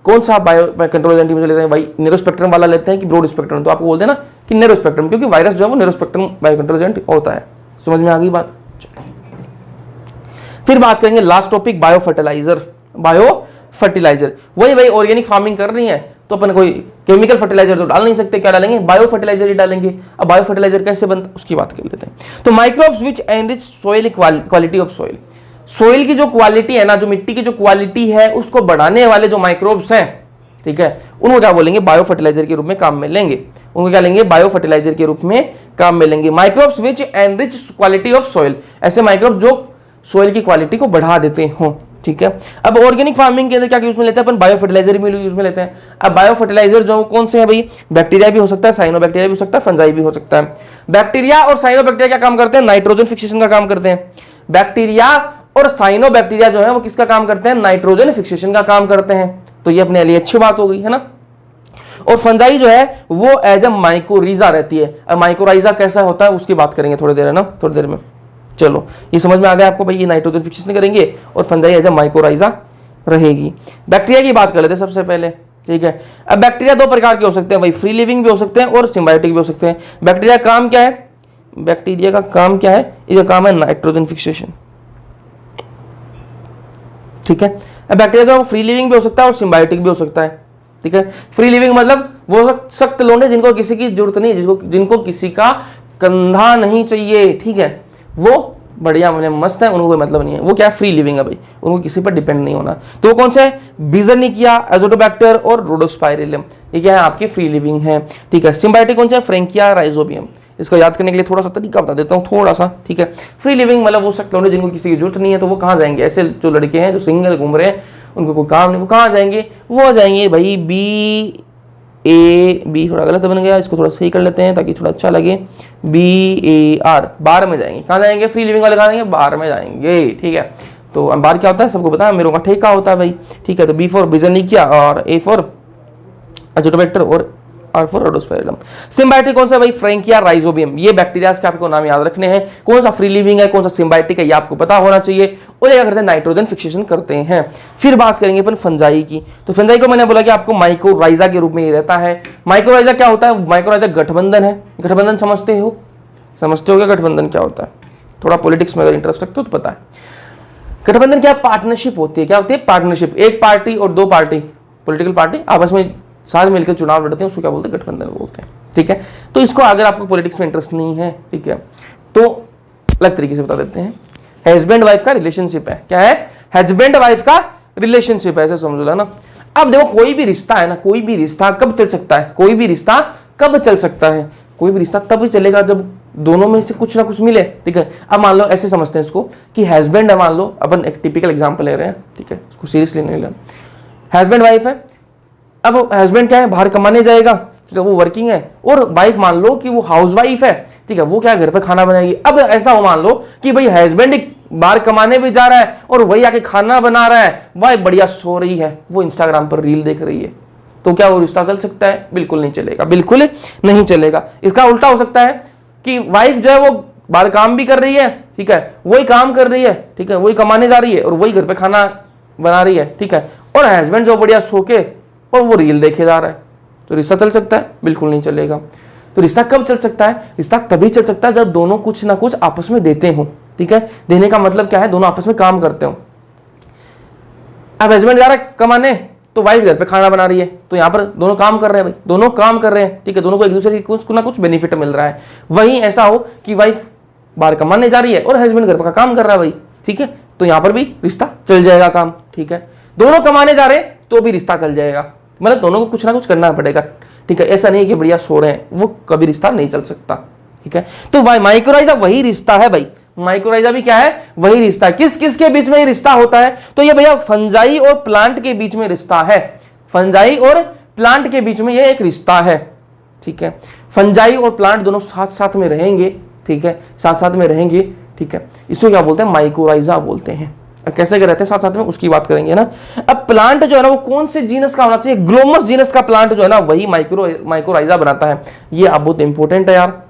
कौन सा बायो कंट्रोल एजेंट यूज लेते हैं, भाई नैरो स्पेक्ट्रम वाला लेते हैं कि ब्रॉड स्पेक्ट्रम, तो आपको बोल देना कि नैरो स्पेक्ट्रम, क्योंकि वायरस जो है वो narrow spectrum bio control agent होता है। समझ में आ गई बात। फिर बात करेंगे last topic, bio fertilizer. Bio fertilizer वही भाई ऑर्गेनिक फार्मिंग कर रही है तो अपन कोई केमिकल फर्टिलाइजर तो डाल नहीं सकते, क्या डालेंगे, बायो फर्टिलाइजर ही डालेंगे। अब बायो फर्टिलाइजर कैसे बनता है उसकी बात कर लेते हैं। तो microbes which enrich soil quality of soil, soil की जो क्वालिटी है ना, जो मिट्टी की जो क्वालिटी है उसको बढ़ाने वाले जो माइक्रोब्स हैं ठीक है, उनको क्या बोलेंगे, बायो फर्टिलाइजर के रूप में काम में लेंगे। उनको क्या लेंगे, बायो फर्टिलाइजर के रूप में काम में लेंगे। Microbes which enrich quality of soil, ऐसे माइक्रोब जो सॉइल की क्वालिटी को बढ़ा देते हो, ठीक है। अब ऑर्गेनिक फार्मिंग के अंदर क्या यूज में लेते हैं अपन, बायो फर्टिलाइजर भी यूज में लेते हैं। अब बायो फर्टिलाइजर जो कौन से हैं भाई, बैक्टीरिया भी हो सकता है, साइनोबैक्टीरिया भी हो सकता है, फंजाई भी हो सकता है। बैक्टीरिया और साइनोबैक्टीरिया क्या काम करते हैं, नाइट्रोजन फिक्सेशन का काम करते हैं। बैक्टीरिया और साइनोबैक्टीरिया जो है वो किसका काम करते हैं, नाइट्रोजन फिक्सेशन का काम करते हैं। तो ये अपने लिए अच्छी बात हो गई है ना। और फंजाई जो है वो एज ए माइकोराइजा रहती है। अब माइकोराइजा कैसा होता है उसकी बात करेंगे थोड़ी देर, है ना, थोड़ी देर में। चलो ये समझ में आ गया आपको भाई, ये नाइट्रोजन फिक्सेशन करेंगे और फंजाई एज ए माइकोराइजा रहेगी। बैक्टीरिया की बात कर लेते हैं सबसे पहले, ठीक है। अब बैक्टीरिया दो प्रकार के हो सकते हैं भाई, फ्री लिविंग भी हो सकते हैं और सिम्बायोटिक भी हो सकते हैं। बैक्टीरिया का काम क्या है, बैक्टीरिया का काम क्या है, इसका काम है नाइट्रोजन फिक्सेशन, ठीक है। अब बैक्टीरिया जो फ्री लिविंग भी हो सकता है और सिम्बायोटिक भी हो सकता है, ठीक है। फ्री लिविंग मतलब वो सख्त लोंडे जिनको किसी की जरूरत नहीं, जिनको किसी का कंधा नहीं चाहिए, ठीक है, वो बढ़िया मस्त है, उनको कोई मतलब नहीं है, वो क्या फ्री लिविंग है भाई, उनको किसी पर डिपेंड नहीं होना। तो वो कौन से है, बिजर्निकिया, एजोटोबैक्टर और रोडोस्पाइरिलम, ये क्या है आपकी फ्री लिविंग है, ठीक है। सिम्बायोटिक कौन सा है, फ्रैंकिया, राइजोबियम। इसको याद करने के लिए थोड़ा सा तरीका बता देता हूँ, थोड़ा सा, ठीक है। फ्री लिविंग मतलब वो सख्त लोग जिनको किसी की जरूरत नहीं है, तो वो कहाँ जाएंगे, ऐसे जो लड़के हैं जो सिंगल घूम रहे हैं, उनको कोई काम नहीं, वो कहाँ जाएंगे, वो जाएंगे भाई बी थोड़ा गलत बन गया, इसको थोड़ा सही कर लेते हैं ताकि थोड़ा अच्छा लगे, BAR, बार में जाएंगे। कहाँ जाएंगे, फ्री लिविंग वाले कहाँ जाएंगे, बार में जाएंगे, ठीक है। तो बार क्या होता है सबको पता है, मेरे का ठेका होता है भाई, ठीक है। तो B फॉर बिजर्निकिया और A फॉर एजोटोबैक्टर और R फॉर रोडोस्पाइरिलम। सिम्बायोटिक कौन सा भाई, फ्रैंकिया, राइजोबियम। ये बैक्टीरिया के आपको नाम याद रखने हैं, कौन सा फ्री लिविंग है, कौन सा सिम्बायोटिक है, ये आपको पता होना चाहिए। और ये क्या करते हैं, नाइट्रोजन फिक्सेशन करते हैं। फिर बात करेंगे अपन फंजाई की। तो फंजाई को मैंने बोला कि आपको माइकोराइजा के रूप में ही रहता है। माइकोराइजा क्या होता है, माइकोराइजा गठबंधन है। गठबंधन समझते हो क्या गठबंधन क्या होता है, थोड़ा पॉलिटिक्स में अगर इंटरेस्ट रखते हो तो पता है। गठबंधन क्या, पार्टनरशिप होती है। क्या होती है, पार्टनरशिप। एक पार्टी और दो पार्टी, पॉलिटिकल पार्टी आपस में साथ मिलकर चुनाव लड़ते हैं, उसको क्या बोलते हैं, गठबंधन बोलते हैं, ठीक है। तो इसको अगर आपको पॉलिटिक्स में इंटरेस्ट नहीं है, ठीक है, तो अलग तरीके से बता देते हैं। हस्बैंड वाइफ का रिलेशनशिप है, क्या है, हस्बैंड वाइफ का रिलेशनशिप है, ऐसे समझ लो ना। अब देखो कोई भी रिश्ता है ना, कोई भी रिश्ता कब चल सकता है, कोई भी रिश्ता कब चल सकता है, कोई भी रिश्ता तब चलेगा जब दोनों में से कुछ ना कुछ मिले, ठीक है। अब मान लो ऐसे समझते हैं इसको कि हस्बैंड है, मान लो अपन एक टिपिकल एग्जांपल ले रहे हैं, ठीक है, इसको सीरियसली नहीं लेना। हस्बैंड वाइफ है, अब हस्बैंड क्या है, बाहर कमाने जाएगा, ठीक है, वो वर्किंग है, और वाइफ मान लो कि वो हाउस वाइफ है, ठीक है, वो क्या घर पे खाना बनाएगी। अब ऐसा हो मान लो कि भाई हस्बैंड बाहर कमाने भी जा रहा है और वही आके खाना बना रहा है, वाइफ बढ़िया सो रही है, वो इंस्टाग्राम पर रील देख रही है, तो क्या वो रिश्ता चल सकता है, बिल्कुल नहीं चलेगा, बिल्कुल नहीं चलेगा। इसका उल्टा हो सकता है कि वाइफ जो है वो बाहर काम भी कर रही है, ठीक है, वही काम कर रही है, ठीक है, वही कमाने जा रही है और वही घर पे खाना बना रही है, ठीक है, और हस्बैंड जो बढ़िया सो के और वो रील देखे जा रहा है, तो रिश्ता चल सकता है, बिल्कुल नहीं चलेगा। तो रिश्ता कब चल सकता है, रिश्ता तभी चल सकता है जब दोनों कुछ ना कुछ आपस में देते हो, ठीक है। देने का मतलब क्या है, दोनों आपस में काम करते हो। अब हस्बैंड जा रहा है कमाने, तो वाइफ घर पे खाना बना रही है, तो यहाँ पर दोनों काम कर रहे हैं भाई, दोनों काम कर रहे हैं, ठीक है, दोनों को एक दूसरे की कुछ ना कुछ बेनिफिट मिल रहा है। वहीं ऐसा हो कि वाइफ बाहर कमाने जा रही है और हस्बैंड घर पर काम कर रहा है भाई, ठीक है, तो यहाँ पर भी रिश्ता चल जाएगा काम, ठीक है। दोनों कमाने जा रहे हैं तो भी रिश्ता चल जाएगा, मतलब दोनों को कुछ ना कुछ करना पड़ेगा, ठीक है। ऐसा नहीं कि बढ़िया सो रहे हैं, वो कभी रिश्ता नहीं चल सकता, ठीक है। तो माइकोराइजा वही रिश्ता है भाई, माइकोराइजा भी क्या है, वही रिश्ता है। किस किस के बीच में ये रिश्ता होता है, तो ये भैया फंजाई और प्लांट के बीच में रिश्ता है, फंजाई और प्लांट के बीच में ये एक रिश्ता है, ठीक है। फंजाई और प्लांट दोनों साथ साथ में रहेंगे, ठीक है, साथ साथ में रहेंगे, ठीक है। इसको क्या बोलते हैं, माइकोराइजा बोलते हैं। कैसे के रहते हैं साथ साथ में, उसकी बात करेंगे ना। अब प्लांट जो है ना वो कौन से जीनस का होना चाहिए, ग्लोमस जीनस का प्लांट जो है ना वही माइकोराइजा बनाता है। ये अब बहुत इंपॉर्टेंट है यार,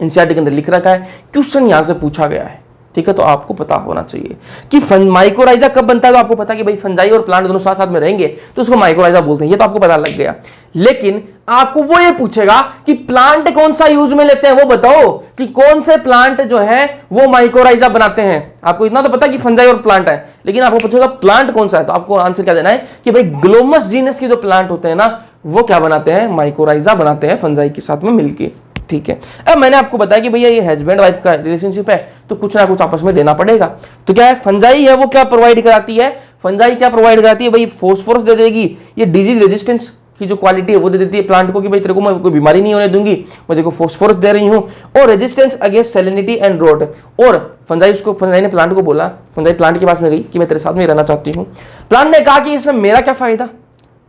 एनसीईआरटी के अंदर लिख रखा है, क्वेश्चन यहां से पूछा गया है, ठीक है। तो आपको पता होना चाहिए कि माइकोराइजा कब बनता है, तो आपको पता है कि भाई फंजाई और प्लांट दोनों साथ साथ में रहेंगे तो उसको माइकोराइजा बोलते हैं, ये तो आपको पता लग गया। लेकिन आपको वो ये पूछेगा कि प्लांट कौन सा यूज में लेते हैं, वो बताओ कि कौन से प्लांट जो है वो माइकोराइजा बनाते हैं। आपको इतना तो पता कि फंजाई और प्लांट है, लेकिन आपको पूछेगा प्लांट कौन सा है, तो आपको आंसर क्या देना है कि भाई ग्लोमस जीनस के जो प्लांट होते हैं ना वो क्या बनाते हैं, माइकोराइजा बनाते हैं फंजाई के साथ में मिलकर, ठीक है। अब मैंने आपको बताया कि भैया ये हस्बैंड वाइफ का रिलेशनशिप है तो कुछ ना कुछ आपस में देना पड़ेगा। तो क्या है, फंजाई है वो क्या प्रोवाइड कराती है, फंजाई क्या प्रोवाइड कराती है भाई, फॉस्फोरस दे देगी, ये डिजीज रेजिस्टेंस की जो क्वालिटी है वो दे देती है प्लांट को कि भाई तेरे को मैं कोई बीमारी नहीं होने दूंगी, मैं तेरे को फॉस्फोरस दे रही हूं, और resistance against salinity and wrote. और फंजाई ने प्लांट को बोला, फंजाई प्लांट के पास में गई कि मैं तेरे साथ में रहना चाहती हूं। प्लांट ने कहा कि इसमें मेरा क्या फायदा,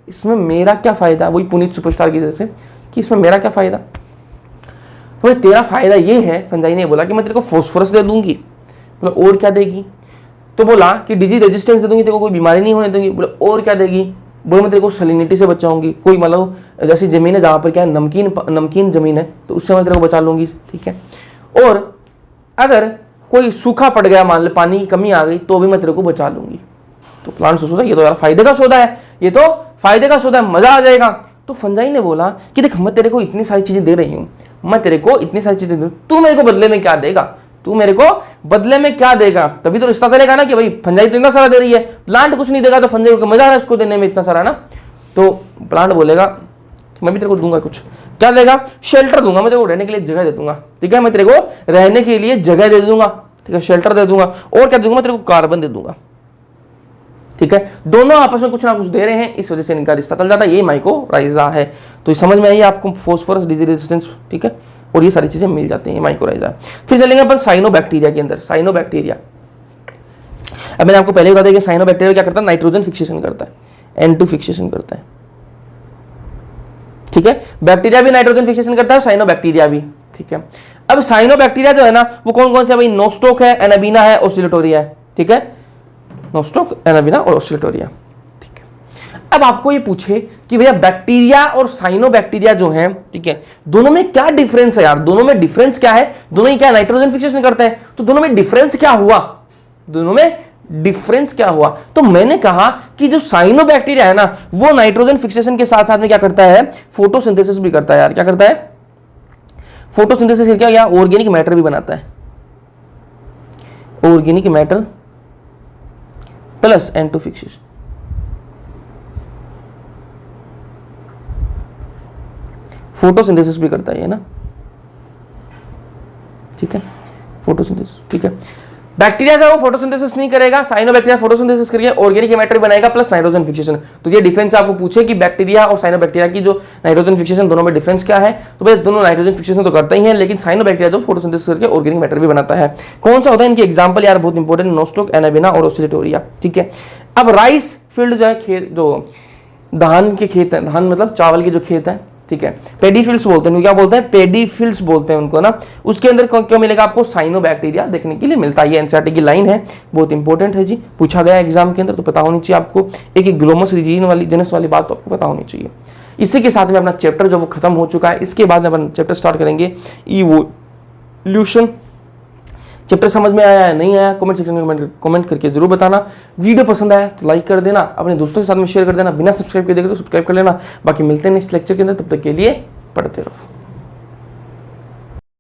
इसमें मेरा क्या फायदा, वही पुनीत सुपरस्टार की जैसे कि इसमें मेरा क्या फायदा, भाई तेरा फायदा ये है, फंजाई ने बोला कि मैं तेरे को फॉस्फोरस दे दूंगी। बोला और क्या देगी, तो बोला कि डिजीज रेजिस्टेंस दे दूंगी, तेरे को कोई बीमारी नहीं होने दूंगी। बोला और क्या देगी, बोले मैं तेरे को सैलिनिटी से बचाऊंगी, कोई मतलब जैसी जमीन है जहां पर क्या है नमकीन जमीन है तो उससे मैं तेरे को बचा लूंगी, ठीक है। और अगर कोई सूखा पड़ गया, मान ले पानी की कमी आ गई, तो भी मैं तेरे को बचा लूंगी। तो प्लांट सोचा ये तो यार फायदे का सौदा है, ये तो फायदे का सौदा है, मजा आ जाएगा। तो फंजाई ने बोला कि देख मैं तेरे को इतनी सारी चीजें दे रही हूं, मैं तेरे को इतनी सारी चीजें दे, तू मेरे को बदले में क्या देगा, तू मेरे को बदले में क्या देगा, तभी तो रिश्ता चलेगा ना कि भाई फंजाई तो इतना सारा दे रही है, प्लांट कुछ नहीं देगा तो फंजाई को मजा आ रहा है उसको देने में इतना सारा ना। तो प्लांट बोलेगा मैं भी तेरे को दूंगा कुछ, क्या देगा, शेल्टर दूंगा, मैं तेरे को रहने के लिए जगह दे दूंगा, ठीक है, मैं तेरे को रहने के लिए जगह दे दूंगा, ठीक है, शेल्टर दे दूंगा, और क्या दूंगा, मैं तेरे को कार्बन दे दूंगा, ठीक है। दोनों आपस में कुछ ना कुछ दे रहे हैं, इस वजह से इनका रिश्ता चल जाता है, ये माइकोराइजा है। तो समझ में आई आपको फॉस्फोरस डिजीज रेजिस्टेंस, ठीक है, और ये सारी चीजें मिल जाती हैं माइकोराइजा। फिर चलेंगे अपन साइनोबैक्टीरिया के अंदर। साइनोबैक्टीरिया, अब मैंने आपको पहले बता दिया कि साइनोबैक्टीरिया क्या करता है, नाइट्रोजन फिक्सेशन करता है, N2 फिक्सेशन करता है, ठीक है। बैक्टीरिया भी नाइट्रोजन फिक्सेशन करता है, साइनोबैक्टीरिया भी, ठीक है। अब साइनोबैक्टीरिया जो है ना वो कौन कौन से, भाई नोस्टोक है, एनाबीना है, ओसिलेटोरिया है, ठीक है, नोस्टोक, एनाबीना और ओसिलेटोरिया, ठीक है। अब आपको ये पूछे कि भैया बैक्टीरिया और साइनोबैक्टीरिया जो है, ठीक है, दोनों में क्या डिफरेंस है यार, दोनों में डिफरेंस क्या है, दोनों ही क्या नाइट्रोजन फिक्सेशन करते हैं, तो दोनों में डिफरेंस क्या हुआ, दोनों में डिफरेंस क्या हुआ। तो मैंने कहा कि जो साइनोबैक्टीरिया है ना वो नाइट्रोजन फिक्सेशन के साथ साथ में क्या करता है, फोटोसिंथेसिस भी करता है यार, क्या करता है, फोटोसिंथेसिस करके क्या ऑर्गेनिक मैटर भी बनाता है, organic matter plus N2 fixation, photosynthesis भी करता है ना, ठीक है, फोटोसिंथेसिस, ठीक है। बैक्टीरिया जो है वो फोटोसिंथेसिस नहीं करेगा, साइनोबैक्टीरिया फोटोसिंथेसिस करके ऑर्गेनिक मैटर बनाएगा प्लस नाइट्रोजन फिक्सेशन। तो ये डिफरेंस आपको पूछे कि बैक्टीरिया और साइनोबैक्टीरिया की जो नाइट्रोजन फिक्सेशन दोनों में डिफरेंस क्या है, तो भाई दोनों नाइट्रोजन फिक्सेशन तो करते ही हैं, लेकिन साइनोबैक्टीरिया जो फोटोसिंथेसिस करके ऑर्गेनिक मैटर भी बनाता है। कौन सा होता है, इनके एग्जांपल यार बहुत इंपॉर्टेंट, नोस्टोक, एनाबीना और ओसिलेटोरिया, ठीक है। अब राइस फील्ड जो है, खेत जो धान के खेत है, धान मतलब चावल के जो खेत है, ठीक है, पेडी फील्ड्स बोलते हैं, क्या बोलते हैं, पेडी फील्ड्स बोलते हैं उनको ना, उसके अंदर क्या मिलेगा आपको, साइनोबैक्टीरिया देखने के लिए मिलता है। ये एनसीईआरटी की लाइन है, बहुत इंपॉर्टेंट है जी, पूछा गया एग्जाम के अंदर, तो पता होनी चाहिए आपको, एक ग्लोमस रीजन वाली जनस वाली बात तो आपको पता होनी चाहिए। इसी के साथ में अपना चैप्टर जो वो खत्म हो चुका है, इसके बाद अपन चैप्टर स्टार्ट करेंगे इवोल्यूशन। चैप्टर समझ में आया है नहीं आया, कमेंट सेक्शन में कमेंट करके जरूर बताना। वीडियो पसंद आया तो लाइक कर देना, अपने दोस्तों के साथ में शेयर कर देना, बिना सब्सक्राइब किए देखे तो सब्सक्राइब कर लेना। बाकी मिलते हैं नेक्स्ट लेक्चर के अंदर, तब तक के लिए पढ़ते रहो।